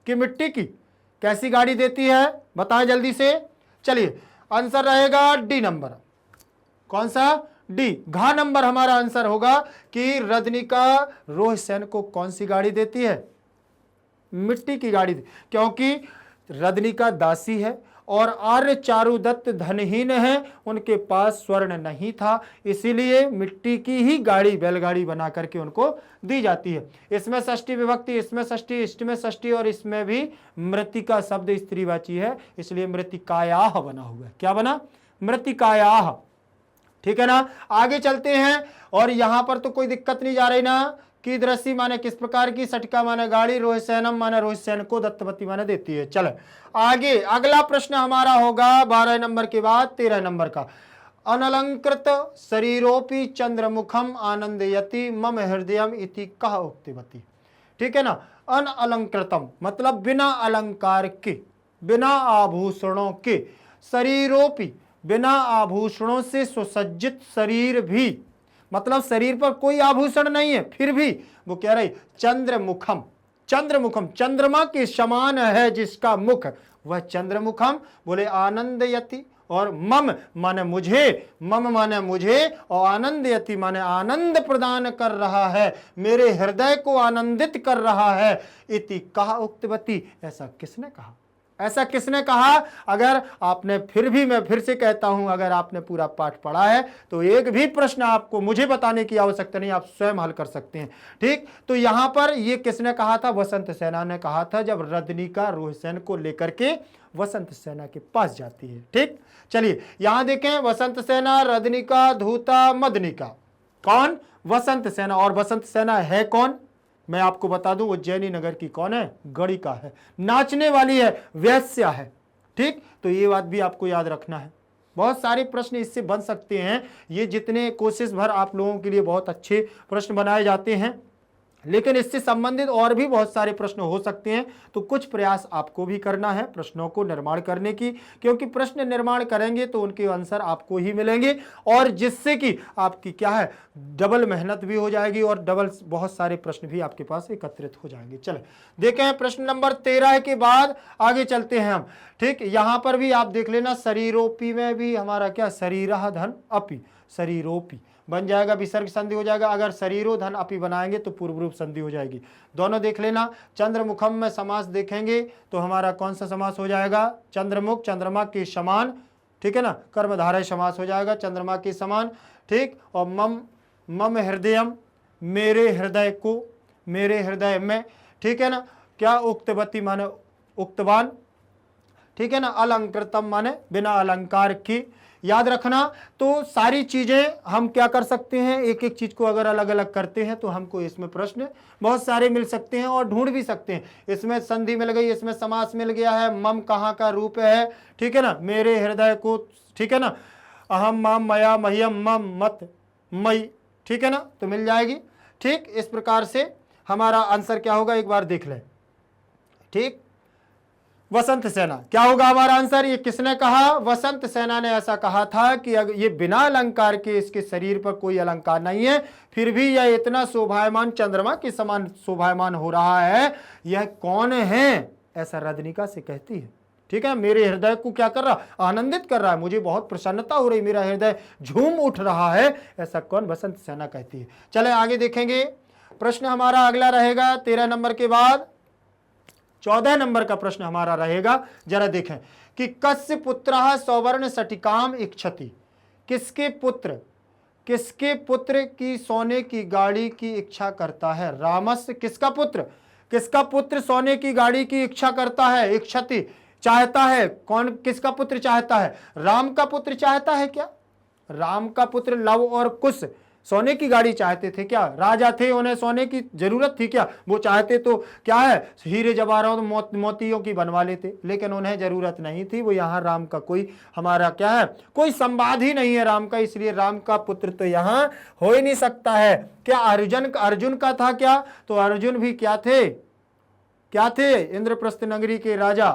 की मिट्टी की कैसी गाड़ी देती है, बताएं जल्दी से। चलिए आंसर रहेगा डी नंबर, कौन सा, डी, घ नंबर हमारा आंसर होगा कि रजनिका रोहिसेन को कौन सी गाड़ी देती है, मिट्टी की गाड़ी, क्योंकि रजनिका दासी है और आर्य चारुदत्त धनहीन है, उनके पास स्वर्ण नहीं था, इसीलिए मिट्टी की ही गाड़ी बैलगाड़ी बना करके उनको दी जाती है। इसमें षष्ठी विभक्ति, इसमें षष्ठी, इसमें षष्ठी और इसमें भी मृत्तिका शब्द स्त्रीवाची है, इसलिए मृत्तिकायाः बना हुआ है। क्या बना, मृत्तिकायाः, ठीक है ना। आगे चलते हैं और यहां पर तो कोई दिक्कत नहीं जा रही ना, की दृष्टि माने किस प्रकार की, सटिका माने गाड़ी, रोहिसेनम माने रोहिसेन को दत्तवती माने देती है। चले आगे, अगला प्रश्न हमारा होगा 12 नंबर के बाद 13 नंबर का। अनलंकृत शरीरोपि चंद्रमुखम आनंदयति मम हृदयम इति कह उक्तिवती, ठीक है ना। अनअलंकृतम मतलब बिना अलंकार के, बिना आभूषणों के, शरीरोपि बिना आभूषणों से सुसज्जित शरीर भी, मतलब शरीर पर कोई आभूषण नहीं है, फिर भी वो कह रही चंद्रमुखम, चंद्रमुखम चंद्रमा के समान है जिसका मुख, वह चंद्रमुखम, बोले आनंदयति, और मम माने मुझे, मम माने मुझे, और आनंदयति माने आनंद प्रदान कर रहा है, मेरे हृदय को आनंदित कर रहा है, इति कहा उक्तवती, ऐसा किसने कहा, ऐसा किसने कहा। अगर आपने, फिर भी मैं फिर से कहता हूं, अगर आपने पूरा पाठ पढ़ा है तो एक भी प्रश्न आपको मुझे बताने की आवश्यकता नहीं, आप स्वयं हल कर सकते हैं, ठीक। तो यहां पर ये किसने कहा था, वसंत सेना ने कहा था, जब रजनिका रोहिसेन को लेकर के वसंत सेना के पास जाती है, ठीक। चलिए यहां देखें, वसंत सेना, रजनिका, धूता, मदनिका, कौन, वसंत सेना। और वसंत सेना है कौन, मैं आपको बता दूं, उज्जैनी नगर की कौन है, गणिका है, नाचने वाली है, वैश्या है, ठीक। तो ये बात भी आपको याद रखना है। बहुत सारे प्रश्न इससे बन सकते हैं, ये जितने कोशिश भर आप लोगों के लिए बहुत अच्छे प्रश्न बनाए जाते हैं, लेकिन इससे संबंधित और भी बहुत सारे प्रश्न हो सकते हैं, तो कुछ प्रयास आपको भी करना है प्रश्नों को निर्माण करने की, क्योंकि प्रश्न निर्माण करेंगे तो उनके आंसर आपको ही मिलेंगे, और जिससे कि आपकी क्या है, डबल मेहनत भी हो जाएगी और डबल बहुत सारे प्रश्न भी आपके पास एकत्रित हो जाएंगे। चले देखें प्रश्न नंबर 13 के बाद आगे चलते हैं हम, ठीक। यहां पर भी आप देख लेना, शरीरोपी में भी हमारा क्या, शरीरः धन अपि, शरीरोपी बन जाएगा, विसर्ग संधि हो जाएगा, अगर शरीरो धन अपि बनाएंगे तो पूर्व रूप संधि हो जाएगी, दोनों देख लेना। चंद्रमुखम में समास देखेंगे तो हमारा कौन सा समास हो जाएगा, चंद्रमुख चंद्रमा के समान, ठीक है ना, कर्मधारय समास हो जाएगा, चंद्रमा के समान, ठीक। और मम, मम हृदयम मेरे हृदय को, मेरे हृदय में, ठीक है ना, क्या उक्तवती माने उक्तवान, ठीक है ना, अलंकृतम माने बिना अलंकार की, याद रखना। तो सारी चीजें हम क्या कर सकते हैं, एक एक चीज को अगर अलग अलग करते हैं तो हमको इसमें प्रश्न बहुत सारे मिल सकते हैं और ढूंढ भी सकते हैं। इसमें संधि मिल गई, इसमें समास मिल गया है, मम कहाँ का रूप है, ठीक है ना, मेरे हृदय को, ठीक है ना, अहम माम मया मह्यम मम मत मई, ठीक है ना, तो मिल जाएगी, ठीक। इस प्रकार से हमारा आंसर क्या होगा, एक बार देख लें, ठीक। वसंत सेना क्या होगा हमारा आंसर, ये किसने कहा, वसंत सेना ने ऐसा कहा था कि ये बिना अलंकार के, इसके शरीर पर कोई अलंकार नहीं है, फिर भी यह इतना शोभायमान, चंद्रमा के समान शोभायमान हो रहा है, यह कौन है, ऐसा रजनिका से कहती है, ठीक है। मेरे हृदय को क्या कर रहा, आनंदित कर रहा है, मुझे बहुत प्रसन्नता हो रही, मेरा हृदय झूम उठ रहा है, ऐसा कौन, वसंत सेना कहती है। चले आगे देखेंगे, प्रश्न हमारा अगला रहेगा 13 नंबर के बाद 14 नंबर का प्रश्न हमारा रहेगा, जरा देखें कि कस्य पुत्रः सौवर्ण सटिकाम इच्छति, किसके पुत्र, किसके पुत्र की सोने की गाड़ी की इच्छा करता है, रामस्य, किसका पुत्र, किसका पुत्र सोने की गाड़ी की इच्छा करता है, इच्छति चाहता है, कौन, किसका पुत्र चाहता है, राम का पुत्र चाहता है क्या, राम का पुत्र लव और कुश सोने की गाड़ी चाहते थे क्या? राजा थे, उन्हें सोने की जरूरत थी क्या? वो चाहते तो क्या है, हीरे जवाहरात मोतियों की बनवा लेते, लेकिन उन्हें जरूरत नहीं थी। वो यहाँ राम का कोई हमारा क्या है, कोई संवाद ही नहीं है राम का, इसलिए राम का पुत्र तो यहाँ हो ही नहीं सकता है। क्या अर्जुन का था क्या? तो अर्जुन भी क्या थे, क्या थे, इंद्रप्रस्थ नगरी के राजा,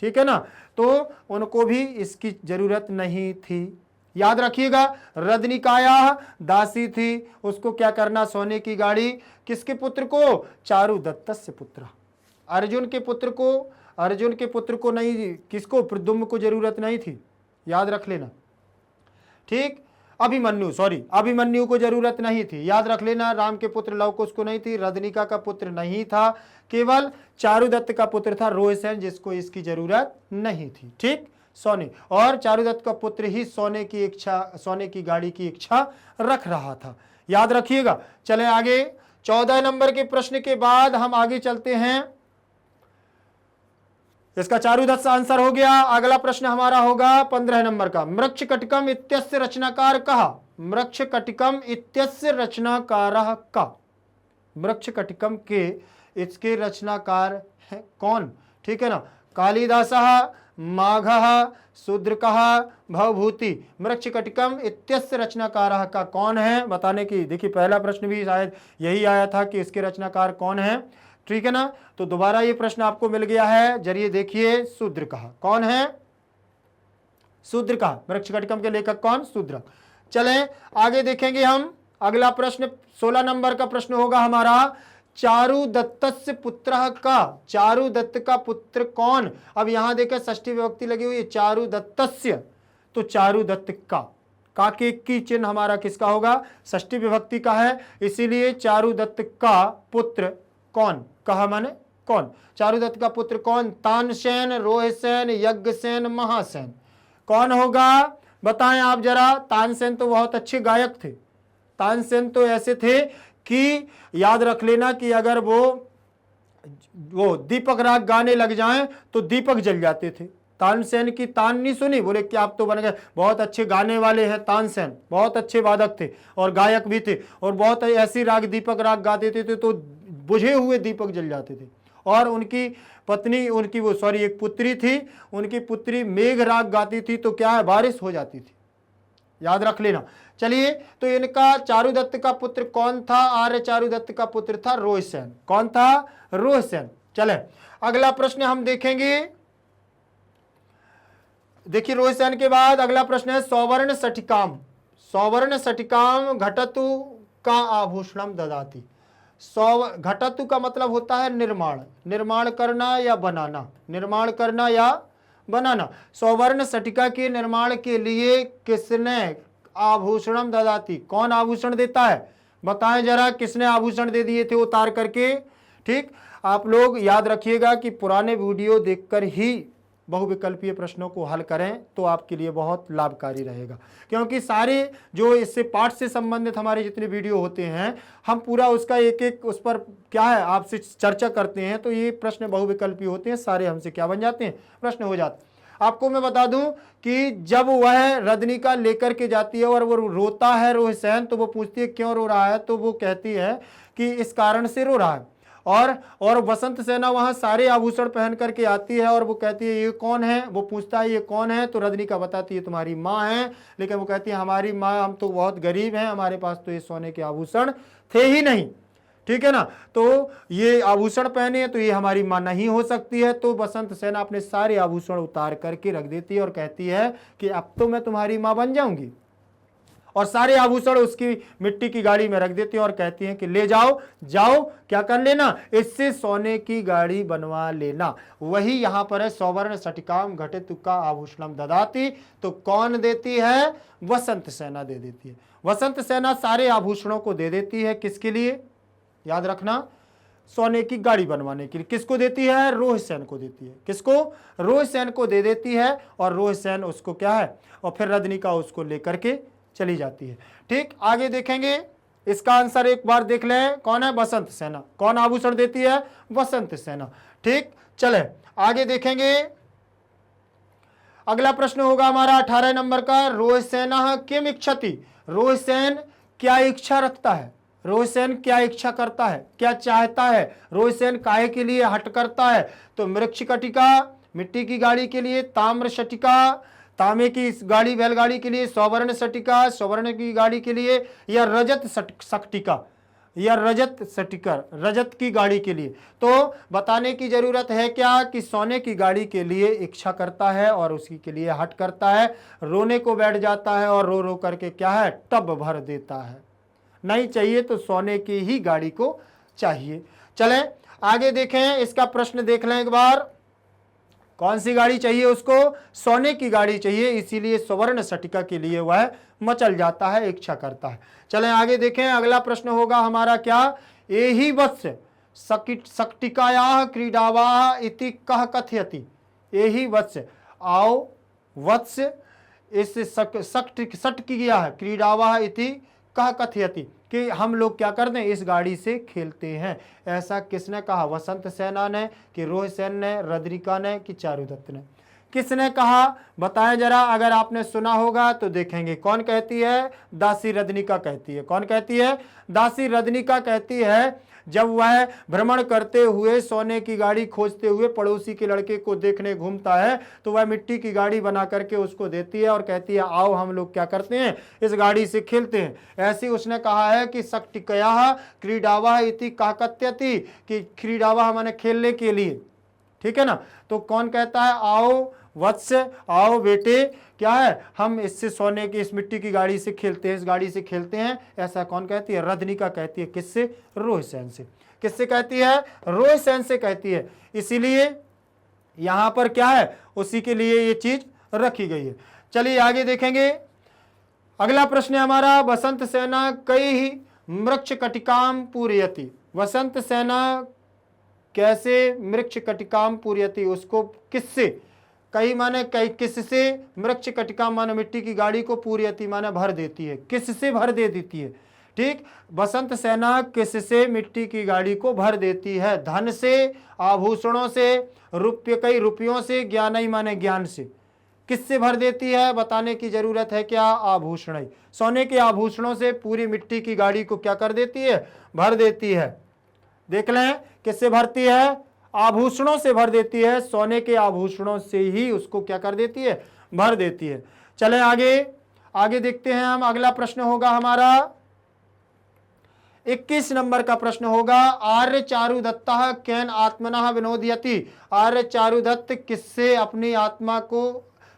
ठीक है ना, तो उनको भी इसकी जरूरत नहीं थी। याद रखिएगा, रदनिकाया दासी थी, उसको क्या करना, सोने की गाड़ी, किसके पुत्र को, चारुदत्तस्य पुत्र, अर्जुन के पुत्र को नहीं, किसको, प्रद्युम्न को जरूरत नहीं थी, याद रख लेना, ठीक। अभिमन्यु को जरूरत नहीं थी, याद रख लेना। राम के पुत्र लव कुश को नहीं थी, रदनिका का पुत्र नहीं था, केवल चारुदत्त का पुत्र था रोहिसेन, जिसको इसकी जरूरत नहीं थी, ठीक। सोने और चारुदत्त का पुत्र ही सोने की गाड़ी की इच्छा रख रहा था, याद रखिएगा। चले आगे, 14 नंबर के प्रश्न के बाद हम आगे चलते हैं। इसका चारुदत्त से आंसर हो गया। अगला प्रश्न हमारा होगा 15 नंबर का, मृक्षकटिकम इत्यस्य रचनाकार कहा, मृक्षकटिकम इत्यस्य रचनाकारः का, मृक्षकटिकम के इसके रचनाकार है कौन, ठीक है ना, कालिदासः, माघः, शूद्रकः, भवभूति। मृक्षकटिकम इत्यस्य रचनाकारः का कौन है बताने की, देखिए पहला प्रश्न भी शायद यही आया था कि इसके रचनाकार कौन है, ठीक है ना, तो दोबारा ये प्रश्न आपको मिल गया है। जरिए देखिए, शूद्रकः कौन है, शूद्रकः, मृक्षकटिकम के लेखक कौन, शूद्रक। चलें आगे देखेंगे हम। अगला प्रश्न 16 नंबर का प्रश्न होगा हमारा, चारुदत्तस्य पुत्रः का, चारुदत्त का पुत्र कौन। अब यहां देखें षष्ठी विभक्ति लगी हुई है, चारुदत्तस्य, तो चारुदत्त का के की चिन्ह हमारा किसका होगा, षष्ठी विभक्ति का है, इसीलिए चारुदत्त का पुत्र कौन, कहा माने कौन, चारुदत्त का पुत्र कौन, तानसेन, रोहिसेन, यज्ञसेन, महासेन, कौन होगा बताएं आप जरा। तानसेन तो बहुत अच्छे गायक थे, तानसेन तो ऐसे थे कि याद रख लेना कि अगर वो दीपक राग गाने लग जाएं तो दीपक जल जाते थे। तानसेन की तान नहीं सुनी, बोले कि आप तो बन गए, बहुत अच्छे गाने वाले हैं तानसेन, बहुत अच्छे वादक थे और गायक भी थे, और बहुत ऐसी राग दीपक राग गाते थे तो बुझे हुए दीपक जल जाते थे। और उनकी पत्नी, एक पुत्री थी, उनकी पुत्री मेघ राग गाती थी तो क्या है, बारिश हो जाती थी, याद रख लेना। चलिए, तो इनका चारुदत्त का पुत्र कौन था, आर्य चारुदत्त का पुत्र था रोहिसेन, कौन था, रोहिसेन। चले अगला प्रश्न हम देखेंगे, देखिए रोहिसेन के बाद अगला प्रश्न है, सौवर्ण सटिकाम, सौवर्ण सटिकाम घटतु का आभूषणम ददाति। घटतु का मतलब होता है निर्माण, निर्माण करना या बनाना, निर्माण करना या बनाना। सौवर्ण सटिका के निर्माण के लिए किसने आभूषणम ददाती, कौन आभूषण देता है बताएं जरा, किसने आभूषण दे दिए थे उतार करके, ठीक। आप लोग याद रखिएगा कि पुराने वीडियो देखकर ही बहुविकल्पीय प्रश्नों को हल करें तो आपके लिए बहुत लाभकारी रहेगा, क्योंकि सारे जो इससे पाठ से संबंधित हमारे जितने वीडियो होते हैं, हम पूरा उसका एक एक उस पर क्या है आपसे चर्चा करते हैं, तो ये प्रश्न बहुविकल्पीय होते हैं, सारे हमसे क्या बन जाते हैं, प्रश्न हो जाते हैं। आपको मैं बता दूं कि जब वह रदनिका लेकर के जाती है और वो रोता है रोहिसेन, तो वो पूछती है क्यों रो रहा है, तो वो कहती है कि इस कारण से रो रहा है। और वसंत सेना वहां सारे आभूषण पहन करके आती है और वो कहती है ये कौन है, वो पूछता है ये कौन है, तो रदनिका बताती है तुम्हारी माँ है, लेकिन वो कहती है हमारी माँ, हम तो बहुत गरीब हैं, हमारे पास तो ये सोने के आभूषण थे ही नहीं, ठीक है ना, तो ये आभूषण पहने हैं तो ये हमारी मां नहीं हो सकती है। तो बसंत सेना अपने सारे आभूषण उतार करके रख देती है और कहती है कि अब तो मैं तुम्हारी मां बन जाऊंगी, और सारे आभूषण उसकी मिट्टी की गाड़ी में रख देती है और कहती हैं कि ले जाओ, क्या कर लेना, इससे सोने की गाड़ी बनवा लेना। वही यहां पर है, सौवर्ण सटिकाम घटितु का आभूषणम ददाति, तो कौन देती है, वसंत सेना दे देती है। वसंत सेना सारे आभूषणों को दे देती है, किसके लिए, याद रखना, सोने की गाड़ी बनवाने के लिए। किसको देती है, रोहिसेन को देती है, किसको, रोहिसेन को दे देती है, और रोहिसेन उसको क्या है, और फिर रदनिका उसको लेकर के चली जाती है, ठीक। आगे देखेंगे, इसका आंसर एक बार देख लें, कौन है, बसंत सेना। कौन आभूषण देती है, बसंत सेना, ठीक। चले आगे देखेंगे, अगला प्रश्न होगा हमारा 18 नंबर का, रोहिसेन किम इच्छति, रोहिसेन क्या इच्छा रखता है, रोहित सेन क्या इच्छा करता है, क्या चाहता है, रोहित सेन काहे के लिए हट करता है। तो मृक्षकटिका मिट्टी की गाड़ी के लिए, ताम्र शटिका तांबे की गाड़ी बैलगाड़ी के लिए, स्वर्ण शटिका स्वर्ण की गाड़ी के लिए, या रजत शटिका या रजत स्टिकर रजत की गाड़ी के लिए। तो बताने की जरूरत है क्या कि सोने की गाड़ी के लिए इच्छा करता है और उसी के लिए हट करता है, रोने को बैठ जाता है और रो रो करके क्या है टब भर देता है। नहीं चाहिए तो सोने की ही गाड़ी को चाहिए। चलें आगे देखें, इसका प्रश्न देख लें एक बार। कौन सी गाड़ी चाहिए उसको, सोने की गाड़ी चाहिए, इसीलिए स्वर्ण शटिका के लिए वह मचल जाता है, इच्छा करता है। चलें आगे देखें, अगला प्रश्न होगा हमारा क्या, एहि वत्स शक्टिकायाः क्रीडावाः इति कः कथयति। एहि वत्स आओ वत्स इस शक्टिकायाः क्रीडावाः इति कः कथयति, कि हम लोग क्या करते हैं इस गाड़ी से खेलते हैं। ऐसा किसने कहा, वसंत सेना ने कि रोहित सेन ने, रद्रिका ने कि चारुदत्त ने, किसने कहा बताएं जरा। अगर आपने सुना होगा तो देखेंगे। कौन कहती है, दासी रजनिका कहती है। कौन कहती है, दासी रजनिका कहती है। जब वह भ्रमण करते हुए सोने की गाड़ी खोजते हुए पड़ोसी के लड़के को देखने घूमता है तो वह मिट्टी की गाड़ी बना करके उसको देती है और कहती है आओ हम लोग क्या करते हैं इस गाड़ी से खेलते हैं। ऐसी उसने कहा है कि शक्टिकयाः क्रीडावाः इति काकत्यति, कि क्रीडावाः माने खेलने के लिए, ठीक है ना। तो कौन कहता है आओ वत्स, आओ बेटे, क्या है हम इससे सोने की इस मिट्टी की गाड़ी से खेलते हैं, इस गाड़ी से खेलते हैं। ऐसा कौन कहती है, रजनिका कहती है। किससे, रोहित सेन से। किससे कहती है, रोहित सेन से कहती है। इसीलिए यहां पर क्या है, उसी के लिए ये चीज रखी गई है। चलिए आगे देखेंगे। अगला प्रश्न है हमारा, वसंत सेना कई मृक्षकटिकाम पूरयति। वसंत सेना कैसे मृक्षकटिकाम पूरयति, उसको किससे, कई माने कई किससे, मृक्षकटिका माने मिट्टी की गाड़ी को, पूरयति माने भर देती है, किससे भर दे देती है। ठीक, वसंत सेना किससे मिट्टी की गाड़ी को भर देती है, धन से, आभूषणों से, कई रुपयों से, ज्ञान माने ज्ञान से। किससे भर देती है बताने की जरूरत है क्या, आभूषण, सोने के आभूषणों से पूरी मिट्टी की गाड़ी को क्या कर देती है, भर देती है। देख लें किससे भरती है, आभूषणों से भर देती है, सोने के आभूषणों से ही उसको क्या कर देती है, भर देती है। चलें आगे, आगे देखते हैं हम। अगला प्रश्न होगा हमारा 21 नंबर का प्रश्न होगा, आर्य चारुदत्तः केन आत्मनः विनोदयति। आर्य चारुदत्त किससे अपनी आत्मा को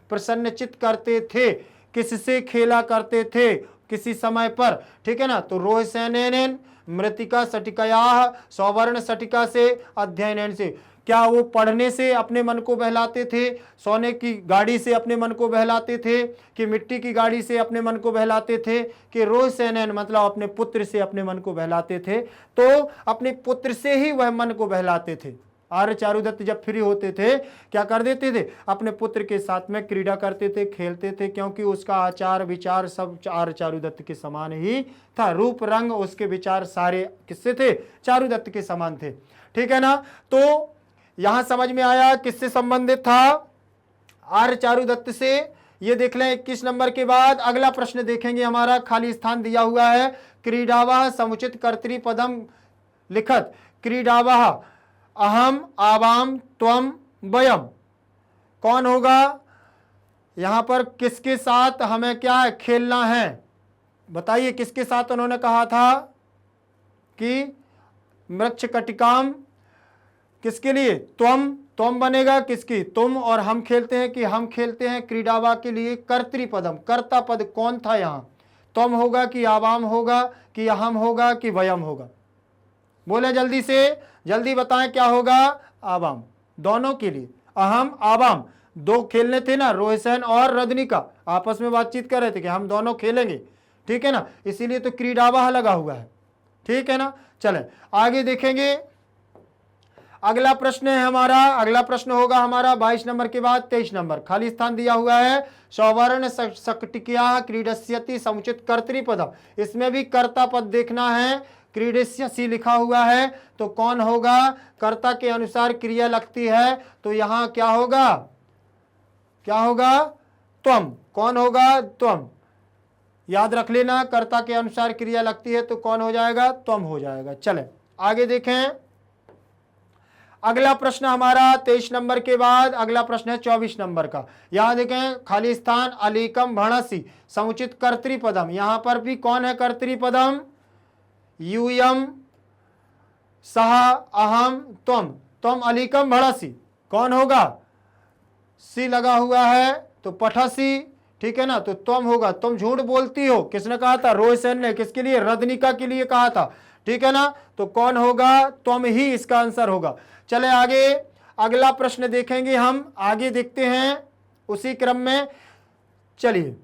प्रसन्नचित करते थे, किससे खेला करते थे किसी समय पर, ठीक है ना। तो रोहित सेन मृतिका शटिकयाः स्वर्ण शटिका से, अध्ययन से, क्या वो पढ़ने से अपने मन को बहलाते थे, सोने की गाड़ी से अपने मन को बहलाते थे, कि मिट्टी की गाड़ी से अपने मन को बहलाते थे, कि रोहित सेन मतलब अपने पुत्र से अपने मन को बहलाते थे। तो अपने पुत्र से ही वह मन को बहलाते थे। आर्य चारुदत्त जब फ्री होते थे क्या कर देते थे, अपने पुत्र के साथ में क्रीड़ा करते थे, खेलते थे, क्योंकि उसका आचार विचार सब आर्य चारुदत्त के समान ही था। रूप रंग उसके विचार सारे किससे थे, चारुदत्त के समान थे, ठीक है ना। तो यहां समझ में आया किससे संबंधित था, आर्य चारुदत्त से। ये देख लें 21 नंबर के बाद अगला प्रश्न देखेंगे हमारा, खाली स्थान दिया हुआ है, क्रीडावाः समुचित कर्तृपदम लिखत। क्रीडावाः अहम, आवाम, त्वम, वयम। कौन होगा यहां पर, किसके साथ हमें क्या है खेलना है, बताइए किसके साथ उन्होंने कहा था कि मृक्षकटिकाम, किसके लिए, त्वम, त्वम बनेगा किसकी, तुम, और हम खेलते हैं कि हम खेलते हैं। क्रीडावा के लिए कर्तृपदम, कर्ता पद कौन था यहां, त्वम होगा कि आवाम होगा कि अहम होगा कि वयम होगा, बोले जल्दी से, जल्दी बताएं क्या होगा, आवाम, दोनों के लिए, अहम आवाम। दो खेलने थे ना, रोहित सेन और रजनिका आपस में बातचीत कर रहे थे कि हम दोनों खेलेंगे, ठीक है ना, इसीलिए तो क्रीडावाह लगा हुआ है, ठीक है ना। चलें आगे देखेंगे। अगला प्रश्न है हमारा, अगला प्रश्न होगा हमारा 22 नंबर के बाद 23 नंबर, खाली स्थान दिया हुआ है, स्वर्ण शक्टिकयाः क्रीडस्यति समुचित कर्तृपद। इसमें भी कर्ता पद देखना है, क्रीडस्यसि लिखा हुआ है, तो कौन होगा, कर्ता के अनुसार क्रिया लगती है, तो यहां क्या होगा, क्या होगा, त्वम। कौन होगा, त्वम, याद रख लेना, कर्ता के अनुसार क्रिया लगती है तो कौन हो जाएगा, त्वम हो जाएगा। चले आगे देखें, अगला प्रश्न हमारा 23 नंबर के बाद अगला प्रश्न है 24 नंबर का। यहां देखें, खाली स्थान अलीकम भणसी समुचित कर्तृपदम, यहां पर भी कौन है कर्तृपदम, यूयम सह अहम त्वम, त्वम अलीकम भणसी कौन होगा, सी लगा हुआ है तो पठसी, ठीक है ना, तो तुम होगा, तुम झूठ बोलती हो, किसने कहा था, रोयसेन ने, किसके लिए, रदनिका के लिए कहा था, ठीक है ना, तो कौन होगा, तुम ही इसका आंसर होगा। चले आगे अगला प्रश्न देखेंगे, हम आगे देखते हैं उसी क्रम में। चलिए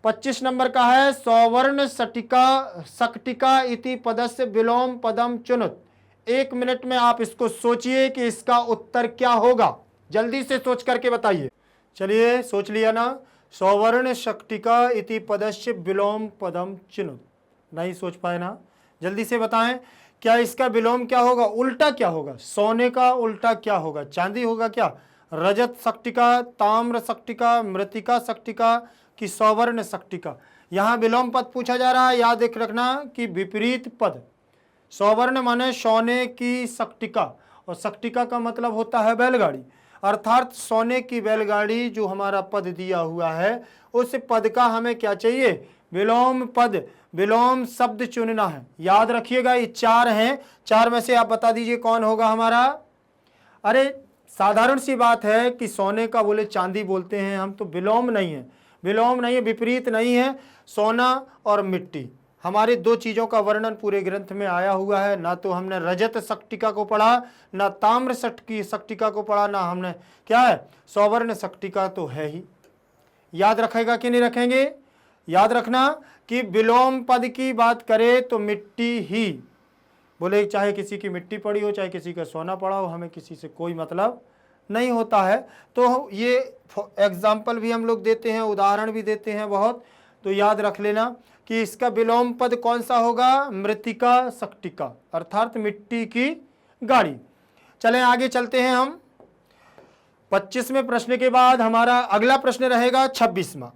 25 नंबर का है, सौवर्ण सटिका सक्टिका इति पदस्य विलोम पदम चुनुत। 1 मिनट में आप इसको सोचिए कि इसका उत्तर क्या होगा, जल्दी से सोच करके बताइए। चलिए सोच लिया ना, सौवर्ण सक्टिका इति पदस्य विलोम पदम चिनुत, नहीं सोच पाए ना, जल्दी से बताएं क्या इसका विलोम क्या होगा, उल्टा क्या होगा, सोने का उल्टा क्या होगा, चांदी होगा क्या, रजत सक्टिका, ताम्र सक्टिका, मृतिका सक्टिका कि सौवर्ण सक्टिका। यहां विलोम पद पूछा जा रहा है, याद रखना कि विपरीत पद, सौवर्ण माने सोने की सक्टिका, और सक्टिका का मतलब होता है बैलगाड़ी, अर्थात सोने की बैलगाड़ी जो हमारा पद दिया हुआ है, उस पद का हमें क्या चाहिए, विलोम पद, विलोम शब्द चुनना है। याद रखिएगा ये 4 हैं, 4 में से आप बता दीजिए कौन होगा हमारा। अरे साधारण सी बात है कि सोने का बोले चांदी बोलते हैं हम, तो विलोम नहीं है, विलोम नहीं है, विपरीत नहीं है, सोना और मिट्टी, हमारे 2 चीज़ों का वर्णन पूरे ग्रंथ में आया हुआ है। ना तो हमने रजत सक्टिका को पढ़ा, ना ताम्र सक्टिका को पढ़ा, ना हमने क्या है सौवर्ण सक्टिका तो है ही। याद रखेगा कि नहीं रखेंगे, याद रखना कि विलोम पद की बात करें तो मिट्टी ही, बोले चाहे किसी की मिट्टी पड़ी हो, चाहे किसी का सोना पड़ा हो, हमें किसी से कोई मतलब नहीं होता है। तो ये एग्जाम्पल भी हम लोग देते हैं, उदाहरण भी देते हैं बहुत, तो याद रख लेना कि इसका विलोम पद कौन सा होगा, मृतिका सक्टिका, अर्थात मिट्टी की गाड़ी। चलें आगे चलते हैं हम, 25वें प्रश्न के बाद हमारा अगला प्रश्न रहेगा 26वां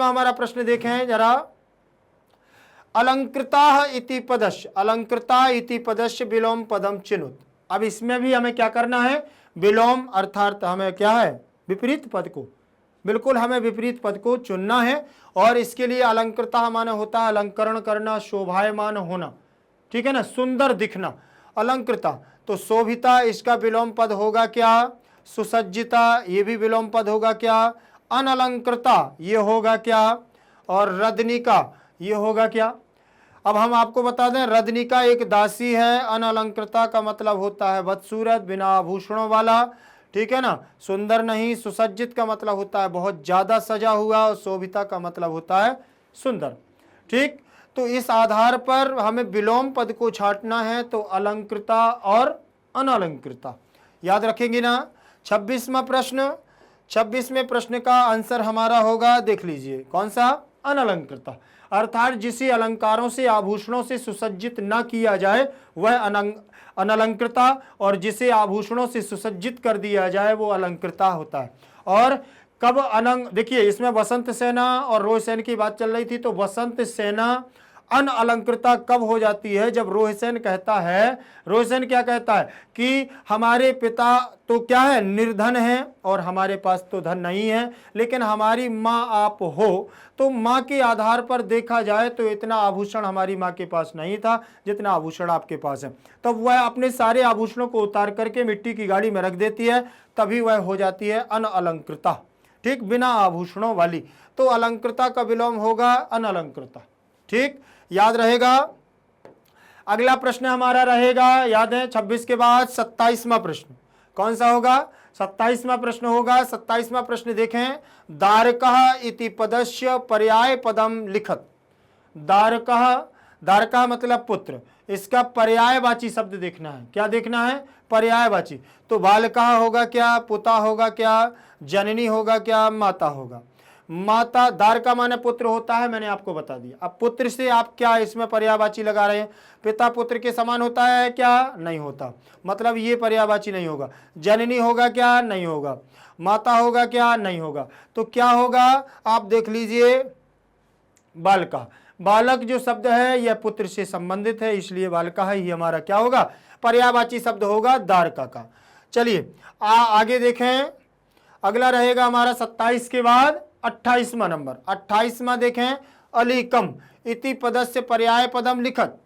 हमारा प्रश्न देखें जरा, अलंकृता इति पदस्य, अलंकृता इति पदस्य विलोम पदम चिनुत। अब इसमें भी हमें क्या करना है, विलोम अर्थात हमें क्या है, विपरीत पद को, बिल्कुल हमें विपरीत पद को चुनना है। और इसके लिए अलंकृता माने होता है अलंकरण करना, शोभायमान होना, ठीक है ना, सुंदर दिखना, अलंकृता, तो शोभिता इसका विलोम पद होगा क्या, सुसज्जिता ये भी विलोम पद होगा क्या, अनलंकृता ये होगा क्या, और रदनिका ये होगा क्या। अब हम आपको बता दें, रदनिका एक दासी है, अनलंकृता का मतलब होता है बदसूरत, बिना आभूषणों वाला, ठीक है ना, सुंदर नहीं, सुसज्जित का मतलब होता है बहुत ज्यादा सजा हुआ, और शोभिता का मतलब होता है सुंदर, ठीक। तो इस आधार पर हमें विलोम पद को छांटना है, तो अलंकृता और अनलंकृता याद रखेंगे ना। 26वां प्रश्न, 26वें प्रश्न का आंसर हमारा होगा, देख लीजिए कौन सा, अनलंकृता, अर्थात जिसे अलंकारों से आभूषणों से सुसज्जित न किया जाए वह अनलंकृता, और जिसे आभूषणों से सुसज्जित कर दिया जाए वो अलंकृता होता है। और कब देखिए इसमें बसंत सेना और रोयसेन की बात चल रही थी, तो बसंत सेना अनअलंकृता कब हो जाती है, जब रोयसेन कहता है, रोयसेन क्या कहता है कि हमारे पिता तो क्या है, निर्धन है, और हमारे पास तो धन नहीं है, लेकिन हमारी माँ आप हो, तो माँ के आधार पर देखा जाए तो इतना आभूषण हमारी माँ के पास नहीं था जितना आभूषण आपके पास है। तब वह अपने सारे आभूषणों को उतार करके मिट्टी की गाड़ी में रख देती है, तभी वह हो जाती है अनअलंकृता, ठीक, बिना आभूषणों वाली। तो अलंकृता का विलोम होगा अनअलंकृता, ठीक, याद रहेगा। अगला प्रश्न हमारा रहेगा, याद है 26 के बाद 27वां प्रश्न कौन सा होगा, 27वां प्रश्न होगा। 27वां प्रश्न देखें, दारकः इति पदस्य पर्याय पदम लिखत। दारकः, दारकः मतलब पुत्र, इसका पर्यायवाची शब्द देखना है, क्या देखना है, पर्यायवाची। तो बालकः होगा क्या, पिता होगा क्या, जननी होगा क्या, माता होगा। माता, दारका माने पुत्र होता है, मैंने आपको बता दिया। अब पुत्र से आप क्या इसमें पर्यायवाची लगा रहे हैं, पिता पुत्र के समान होता है क्या, नहीं होता, मतलब ये पर्यायवाची नहीं होगा। जननी होगा क्या, नहीं होगा। माता होगा क्या, नहीं होगा। तो क्या होगा आप देख लीजिए, बालका। बालक जो शब्द है यह पुत्र से संबंधित है, इसलिए बालका है, ये हमारा क्या होगा, पर्यायवाची शब्द होगा दारका का। चलिए आगे देखें, अगला रहेगा हमारा 27 के बाद 28वां नंबर। 28वां देखें, अलीकम इति पदस्य पर्याय पदम लिखत।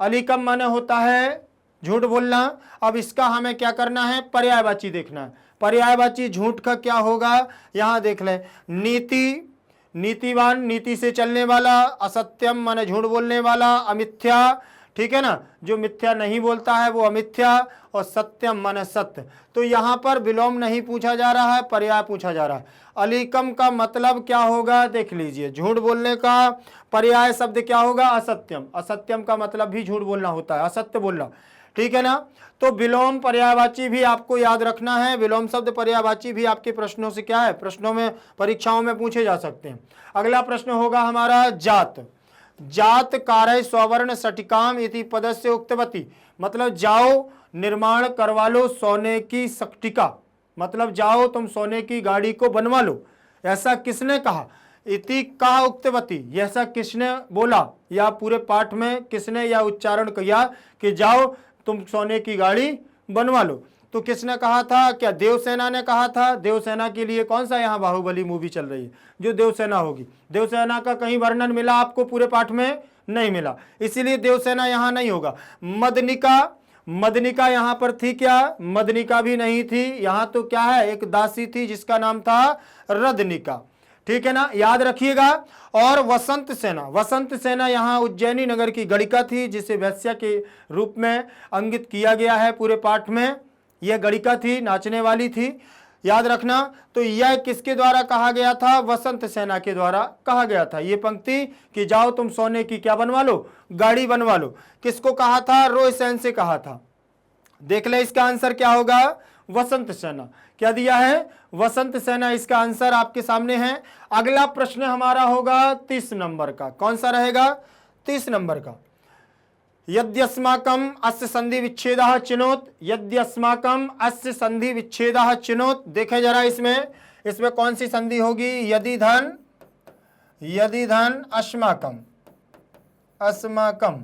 अलीकम माने होता है झूठ बोलना। अब इसका हमें क्या करना है, पर्यायवाची देखना है। पर्यायवाची झूठ का क्या होगा, यहां देख लें, नीति नीतिवान, नीति से चलने वाला, असत्यम माने झूठ बोलने वाला, अमिथ्या, ठीक है ना, जो मिथ्या नहीं बोलता है वो अमिथ्या, और सत्यम माने सत्य। तो यहां पर विलोम नहीं पूछा जा रहा है, पर्याय पूछा जा रहा है। अलीकम का मतलब क्या होगा, देख लीजिए, झूठ बोलने का पर्याय शब्द क्या होगा, असत्यम। असत्यम का मतलब भी झूठ बोलना होता है, असत्य बोलना, ठीक है ना। तो विलोम पर्यायवाची भी आपको याद रखना है। विलोम शब्द पर्यायवाची भी आपके प्रश्नों से क्या है, प्रश्नों में, परीक्षाओं में पूछे जा सकते हैं। अगला प्रश्न होगा हमारा जात। जात कार्य स्वर्ण सटिकाम इति पदस्य उक्तवती, मतलब जाओ निर्माण करवा लो सोने की सटिका, मतलब जाओ तुम सोने की गाड़ी को बनवा लो, ऐसा किसने कहा। इति का उक्तवती, ऐसा किसने बोला, या पूरे पाठ में किसने या उच्चारण किया कि जाओ तुम सोने की गाड़ी बनवा लो, तो किसने कहा था, क्या देवसेना ने कहा था। देवसेना के लिए कौन सा यहाँ बाहुबली मूवी चल रही है, जो देवसेना होगी। देवसेना का कहीं वर्णन मिला आपको पूरे पाठ में, नहीं मिला, इसीलिए देवसेना यहाँ नहीं होगा। मदनिका, मदनिका यहाँ पर थी क्या, मदनिका भी नहीं थी, यहाँ तो क्या है, एक दासी थी जिसका नाम था रदनिका, ठीक है ना, याद रखिएगा। और वसंत सेना, वसंत सेना यहाँ उज्जैनी नगर की गणिका थी, जिसे वैश्या के रूप में अंकित किया गया है पूरे पाठ में। यह गणिका थी, नाचने वाली थी, याद रखना। तो यह किसके द्वारा कहा गया था, वसंत सेना के द्वारा कहा गया था ये पंक्ति कि जाओ तुम सोने की क्या बनवा लो, गाड़ी बनवा लो। किसको कहा था, रोयसेन से कहा था। देख ले इसका आंसर क्या होगा, वसंत सेना। क्या दिया है, वसंत सेना, इसका आंसर आपके सामने है। अगला प्रश्न हमारा होगा 30 नंबर का। कौन सा रहेगा, 30 नंबर का। यद्यस्माकम अस्य संधि विच्छेदः चिनोत, यद्यस्माकम अस्य संधि विच्छेदः चिनोत। देखें जरा इसमें कौन सी संधि होगी, यदि धन अस्माकम, अस्माकम।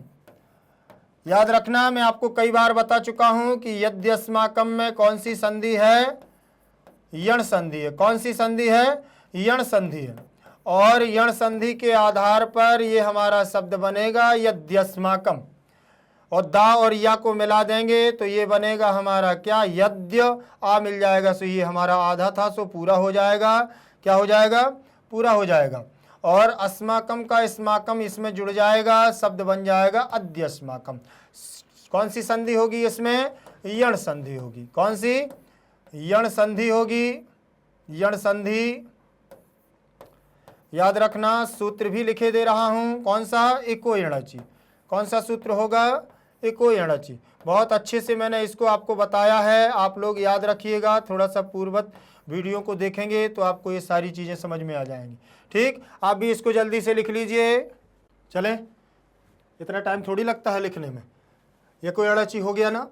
याद रखना, मैं आपको कई बार बता चुका हूं कि यद्यस्माकम में कौन सी संधि है, यण संधि है। कौन सी संधि है, यण संधि है। और यण संधि के आधार पर ये हमारा शब्द बनेगा यद्यस्माकम, और दा और या को मिला देंगे तो ये बनेगा हमारा क्या, यद्य, आ मिल जाएगा, सो ये हमारा आधा था, सो पूरा हो जाएगा। क्या हो जाएगा, पूरा हो जाएगा। और अस्माकम का स्माकम इसमें जुड़ जाएगा, शब्द बन जाएगा अद्यस्माकम। कौन सी संधि होगी इसमें, यण संधि होगी। कौन सी, यण संधि होगी, यण संधि। याद रखना, सूत्र भी लिखे दे रहा हूं, कौन सा, इको यणचि। कौन सा सूत्र होगा, इको यणचि। बहुत अच्छे से मैंने इसको आपको बताया है, आप लोग याद रखिएगा। थोड़ा सा पूर्ववत वीडियो को देखेंगे तो आपको ये सारी चीज़ें समझ में आ जाएंगी। ठीक, आप भी इसको जल्दी से लिख लीजिए। चले, इतना टाइम थोड़ी लगता है लिखने में। इको यणचि हो गया ना।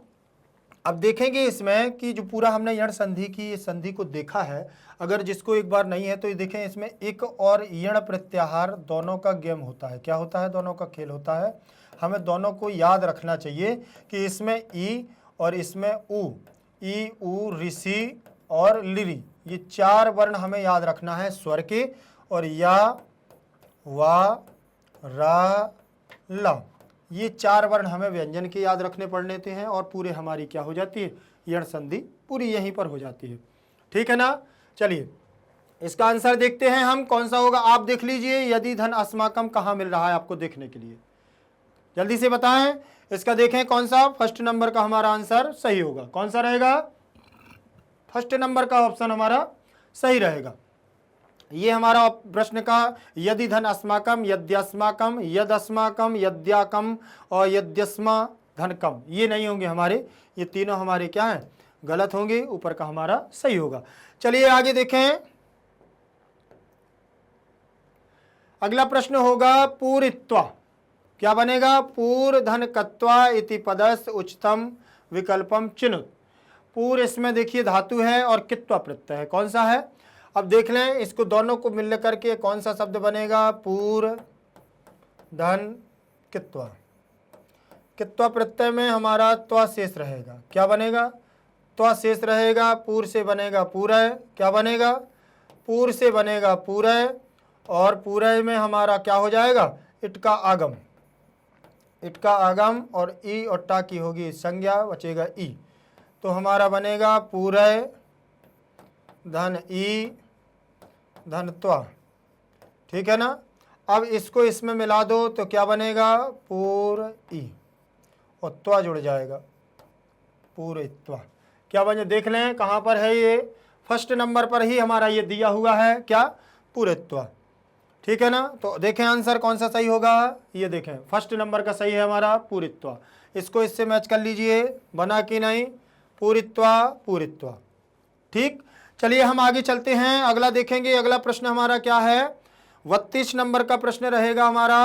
अब देखेंगे इसमें कि जो पूरा हमने यण संधि की इस संधि को देखा है, अगर जिसको एक बार नहीं है तो ये देखें, इसमें इक और यण प्रत्याहार दोनों का गेम होता है। क्या होता है, दोनों का खेल होता है। हमें दोनों को याद रखना चाहिए कि इसमें ई और इसमें उ, ई उ ऋषि और लिरी, ये 4 वर्ण हमें याद रखना है स्वर के। और या, वा, रा, ला, ये 4 वर्ण हमें व्यंजन के याद रखने पड़ने हैं, और पूरे हमारी क्या हो जाती है, यण संधि पूरी यहीं पर हो जाती है। ठीक है ना। चलिए इसका आंसर देखते हैं हम, कौन सा होगा। आप देख लीजिए, यदि धन अस्माकम कहाँ मिल रहा है आपको देखने के लिए, जल्दी से बताएं। इसका देखें कौन सा, फर्स्ट नंबर का हमारा आंसर सही होगा। कौन सा रहेगा, फर्स्ट नंबर का ऑप्शन हमारा सही रहेगा। ये हमारा प्रश्न का यदि धन अस्माकम, यद्यस्माकम, यद अस्माकम, यद्याकम और यद्यस्मा धनकम, ये नहीं होंगे हमारे, ये तीनों हमारे क्या हैं, गलत होंगे। ऊपर का हमारा सही होगा। चलिए आगे देखें, अगला प्रश्न होगा पूरित्वा। क्या बनेगा, पूर धन कत्वा इति पदस्य उच्चतम विकल्पम चिनुत। पूर इसमें देखिए धातु है और कित्वा प्रत्यय है। कौन सा है, अब देख लें, इसको दोनों को मिल करके कौन सा शब्द बनेगा, पूर धन कित्वा। कित्वा प्रत्यय में हमारा त्वा शेष रहेगा, क्या बनेगा, त्वा शेष रहेगा, पूर से बनेगा पूरय, क्या बनेगा, पूर से बनेगा पूरय, और पूरय में हमारा क्या हो जाएगा, इट का आगम, इट का आगम, और ई और टा की होगी संज्ञा, बचेगा ई, तो हमारा बनेगा पूरय धन ई धन त्वा। ठीक है ना। अब इसको इसमें मिला दो तो क्या बनेगा, पूर ई, और त्वा जुड़ जाएगा, पूरित्वा। क्या बने, देख लें कहाँ पर है ये, फर्स्ट नंबर पर ही हमारा ये दिया हुआ है, क्या, पूरित्वा। ठीक है ना। तो देखें आंसर कौन सा सही होगा, ये देखें फर्स्ट नंबर का सही है हमारा पूरित्वा। इसको इससे मैच कर लीजिए, बना कि नहीं, पूरित्वा पूरित्वा। ठीक, चलिए हम आगे चलते हैं, अगला देखेंगे। अगला प्रश्न हमारा क्या है, 32 नंबर का प्रश्न रहेगा हमारा,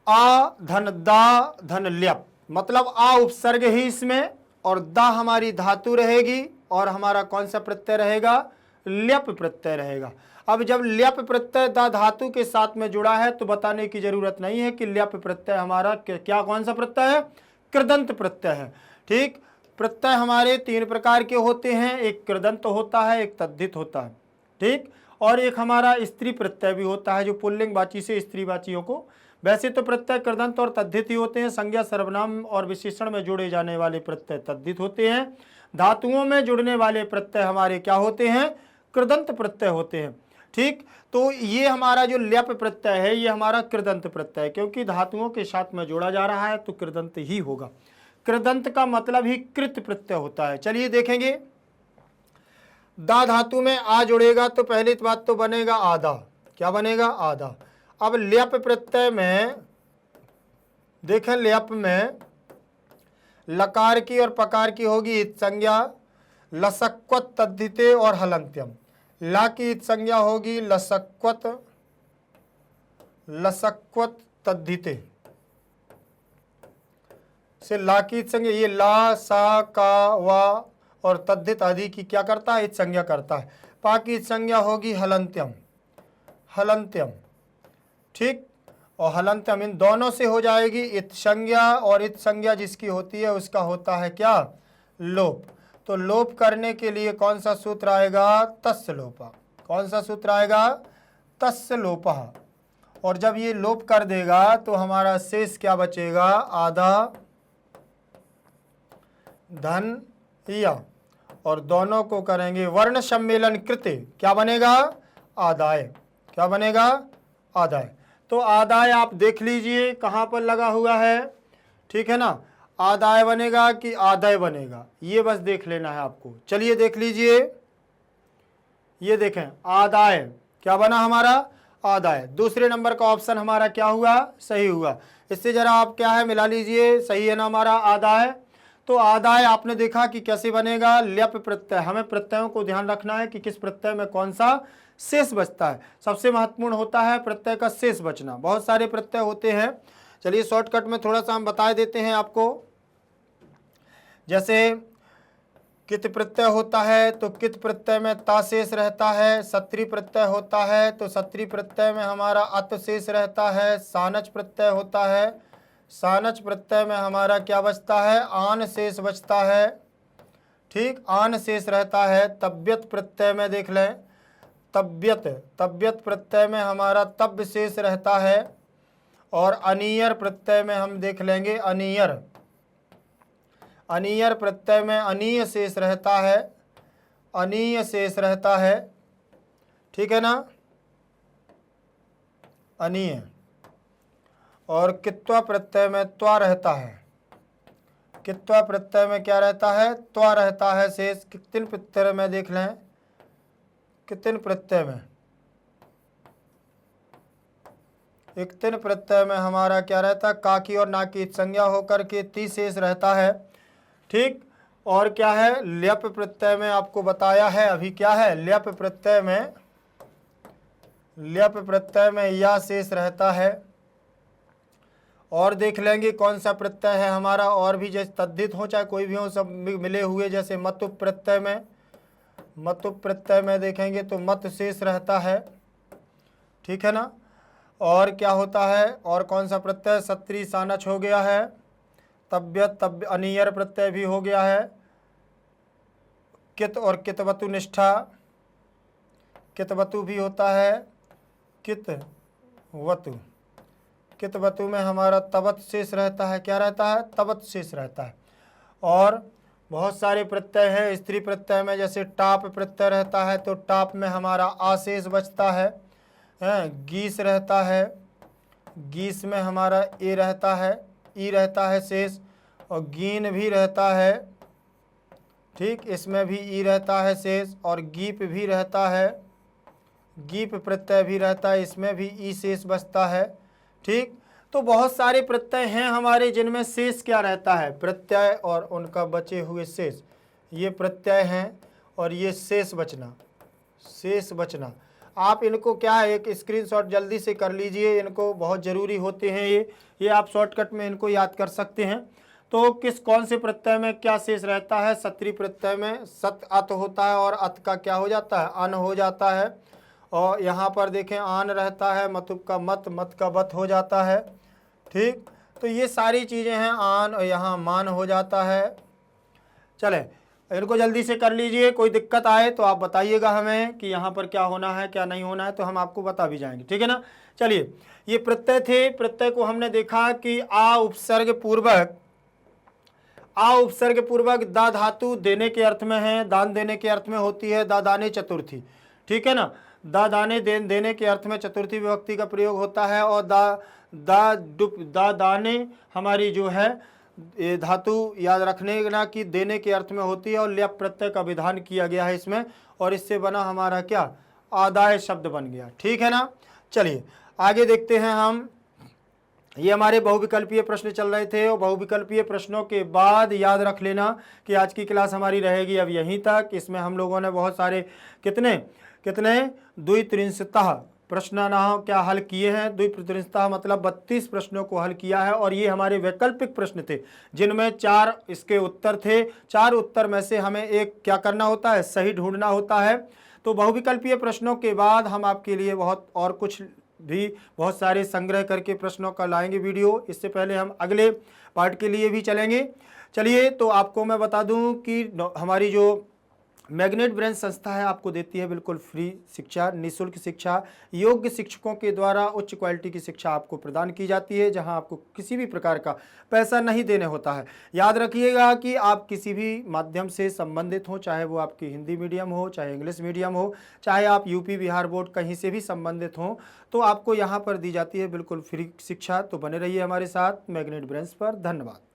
आ धन दा धन ल्यप, मतलब आ उपसर्ग ही इसमें और दा हमारी धातु रहेगी, और हमारा कौन सा प्रत्यय रहेगा, ल्यप प्रत्यय रहेगा। अब जब ल्यप प्रत्यय दा धातु के साथ में जुड़ा है तो बताने की जरूरत नहीं है कि ल्यप प्रत्यय हमारा क्या कौन सा प्रत्यय है, कृदंत प्रत्यय है। ठीक, प्रत्यय हमारे 3 प्रकार के होते हैं, एक कृदंत होता है, एक तद्धित होता है, ठीक, और एक हमारा स्त्री प्रत्यय भी होता है जो पुल्लिंग वाची से स्त्रीवाचियों को, वैसे तो प्रत्यय कृदंत और तद्धित ही होते हैं, संज्ञा सर्वनाम और विशेषण में जुड़े जाने वाले प्रत्यय तद्धित होते हैं, धातुओं में जुड़ने वाले प्रत्यय हमारे क्या होते हैं, कृदंत प्रत्यय होते हैं। ठीक, तो ये हमारा जो ल्यप प्रत्यय है ये हमारा कृदंत प्रत्यय है, क्योंकि धातुओं के साथ में जोड़ा जा रहा है तो कृदंत ही होगा। कृदंत का मतलब ही कृत प्रत्यय होता है। चलिए देखेंगे, दा धातु में आ जुड़ेगा तो पहली बात तो बनेगा आधा, क्या बनेगा, आधा। अब ल्यप प्रत्यय में देखें, ल्यप में लकार की और पकार की होगी इत संज्ञा, लसक्वत तद्धिते और हलंत्यम। ला की इत संज्ञा होगी लसक्वत, लसक्वत तद्धिते से ला की इत संज्ञा, ये ला सा का वा और तद्धित आदि की क्या करता है, इत संज्ञा करता है। पा की इत संज्ञा होगी हलंत्यम, हलंत्यम। ठीक, और हलंत्यम इन दोनों से हो जाएगी इत संज्ञा, और इत संज्ञा जिसकी होती है उसका होता है क्या, लोप। तो लोप करने के लिए कौन सा सूत्र आएगा, तस्य लोपा। कौन सा सूत्र आएगा, तस्य लोपा। और जब ये लोप कर देगा तो हमारा शेष क्या बचेगा, आधा धन या, और दोनों को करेंगे वर्ण सम्मेलन कृत्य, क्या बनेगा, आदाय, क्या बनेगा, आदाय। तो आदाय आप देख लीजिए कहाँ पर लगा हुआ है, ठीक है ना, आदाय बनेगा कि आदाय बनेगा, ये बस देख लेना है आपको। चलिए देख लीजिए, ये देखें आदाय क्या बना हमारा, आदाय। दूसरे नंबर का ऑप्शन हमारा क्या हुआ, सही हुआ। इससे जरा आप क्या है मिला लीजिए, सही है ना हमारा आदाय। तो आदाय आपने देखा कि कैसे बनेगा, ल्यप प्रत्यय। हमें प्रत्ययों को ध्यान रखना है कि किस प्रत्यय में कौन सा शेष बचता है, सबसे महत्वपूर्ण होता है प्रत्यय का शेष बचना। बहुत सारे प्रत्यय होते हैं, चलिए शॉर्टकट में थोड़ा सा हम बता देते हैं आपको। जैसे कित प्रत्यय होता है तो कित प्रत्यय में ता शेष रहता है, सत्री प्रत्यय होता है तो सत्री प्रत्यय में हमारा अत शेष रहता है, सानच प्रत्यय होता है, सानच प्रत्यय में हमारा क्या बचता है, आन शेष बचता है। ठीक, आन शेष रहता है। तब्यत प्रत्यय में देख लें, तब्यत, तब्यत प्रत्यय में हमारा तब शेष रहता है। और अनियर प्रत्यय में हम देख लेंगे अनियर, अनियर प्रत्यय में अनीय शेष रहता है, अनीय शेष रहता है, ठीक है ना, अनीय। और कित्वा प्रत्यय में त्वा रहता है, कित्वा प्रत्यय में क्या रहता है, त्वा रहता है शेष। कितिन प्रत्यय में देख लें, कितिन प्रत्यय में, इक्तिन प्रत्यय में हमारा क्या रहता है, का की और ना की संज्ञा होकर के ती शेष रहता है। ठीक, और क्या है, ल्यप प्रत्यय में आपको बताया है अभी क्या है, ल्यप प्रत्यय में, ल्यप प्रत्यय में या शेष रहता है। और देख लेंगे कौन सा प्रत्यय है हमारा, और भी जैसे तद्धित हो चाहे कोई भी हो, सब मिले हुए। जैसे मतुप प्रत्यय में, मतुप प्रत्यय में देखेंगे तो मत शेष रहता है, ठीक है ना। और क्या होता है, और कौन सा प्रत्यय, सत्री सानच हो गया है, तव्य तव्य अनियर प्रत्यय भी हो गया है, कित और कितवतु निष्ठा, कितवतु भी होता है, कितवतु, कितवतु में हमारा तवत शेष रहता है, क्या रहता है, तवत शेष रहता है। और बहुत सारे प्रत्यय हैं, स्त्री प्रत्यय में जैसे टाप प्रत्यय रहता है तो टाप में हमारा आशेष बचता है, गीस रहता है, गीस में हमारा ए रहता है, ई रहता है शेष, और गीन भी रहता है, ठीक, इसमें भी ई रहता है शेष, और गीप भी रहता है, गीप प्रत्यय भी रहता है, इसमें भी ई शेष बचता है, ठीक। तो बहुत सारे प्रत्यय हैं हमारे जिनमें शेष क्या रहता है, प्रत्यय और उनका बचे हुए शेष, ये प्रत्यय हैं और ये शेष बचना, शेष बचना। आप इनको क्या है, एक स्क्रीनशॉट जल्दी से कर लीजिए, इनको बहुत ज़रूरी होते हैं ये आप शॉर्टकट में इनको याद कर सकते हैं। तो किस कौन से प्रत्यय में क्या शेष रहता है, सत्री प्रत्यय में सत अत होता है और अत का क्या हो जाता है, अन हो जाता है। और यहाँ पर देखें आन रहता है, मतुब का मत, मत का बत हो जाता है, ठीक। तो ये सारी चीज़ें हैं, आन और यहाँ मान हो जाता है। चले इनको जल्दी से कर लीजिए, कोई दिक्कत आए तो आप बताइएगा हमें कि यहाँ पर क्या होना है क्या नहीं होना है, तो हम आपको बता भी जाएंगे, ठीक है ना। चलिए ये प्रत्यय थे, प्रत्यय को हमने देखा कि आ उपसर्ग पूर्वक दा धातु देने के अर्थ में है, दान देने के अर्थ में होती है, दा दाने चतुर्थी, ठीक है ना। दा दाने देने के अर्थ में चतुर्थी विभक्ति का प्रयोग होता है, और दा दाने हमारी जो है ये धातु याद रखने ना कि देने के अर्थ में होती है, और ल्यप प्रत्यय का विधान किया गया है इसमें, और इससे बना हमारा क्या, आदाय शब्द बन गया, ठीक है ना। चलिए आगे देखते हैं हम। ये हमारे बहुविकल्पीय प्रश्न चल रहे थे, और बहुविकल्पीय प्रश्नों के बाद याद रख लेना कि आज की क्लास हमारी रहेगी अब यहीं तक। इसमें हम लोगों ने बहुत सारे कितने द्वित्रिंशतः प्रश्नानाह क्या हल किए हैं, द्वित्रिंशतः मतलब 32 प्रश्नों को हल किया है, और ये हमारे वैकल्पिक प्रश्न थे जिनमें 4 इसके उत्तर थे। 4 उत्तर में से हमें एक क्या करना होता है, सही ढूंढना होता है। तो बहुविकल्पीय प्रश्नों के बाद हम आपके लिए बहुत सारे संग्रह करके प्रश्नों का लाएंगे वीडियो। इससे पहले हम अगले पार्ट के लिए भी चलेंगे। चलिए तो आपको मैं बता दूं कि हमारी जो मैग्नेट ब्रेन संस्था है आपको देती है बिल्कुल फ्री शिक्षा, निःशुल्क शिक्षा, योग्य शिक्षकों के द्वारा उच्च क्वालिटी की शिक्षा आपको प्रदान की जाती है, जहां आपको किसी भी प्रकार का पैसा नहीं देने होता है। याद रखिएगा कि आप किसी भी माध्यम से संबंधित हो, चाहे वो आपकी हिंदी मीडियम हो, चाहे इंग्लिश मीडियम हो, चाहे आप यूपी बिहार बोर्ड कहीं से भी संबंधित हों, तो आपको यहाँ पर दी जाती है बिल्कुल फ्री शिक्षा। तो बने रहिए हमारे साथ मैग्नेट ब्रेन्स पर। धन्यवाद।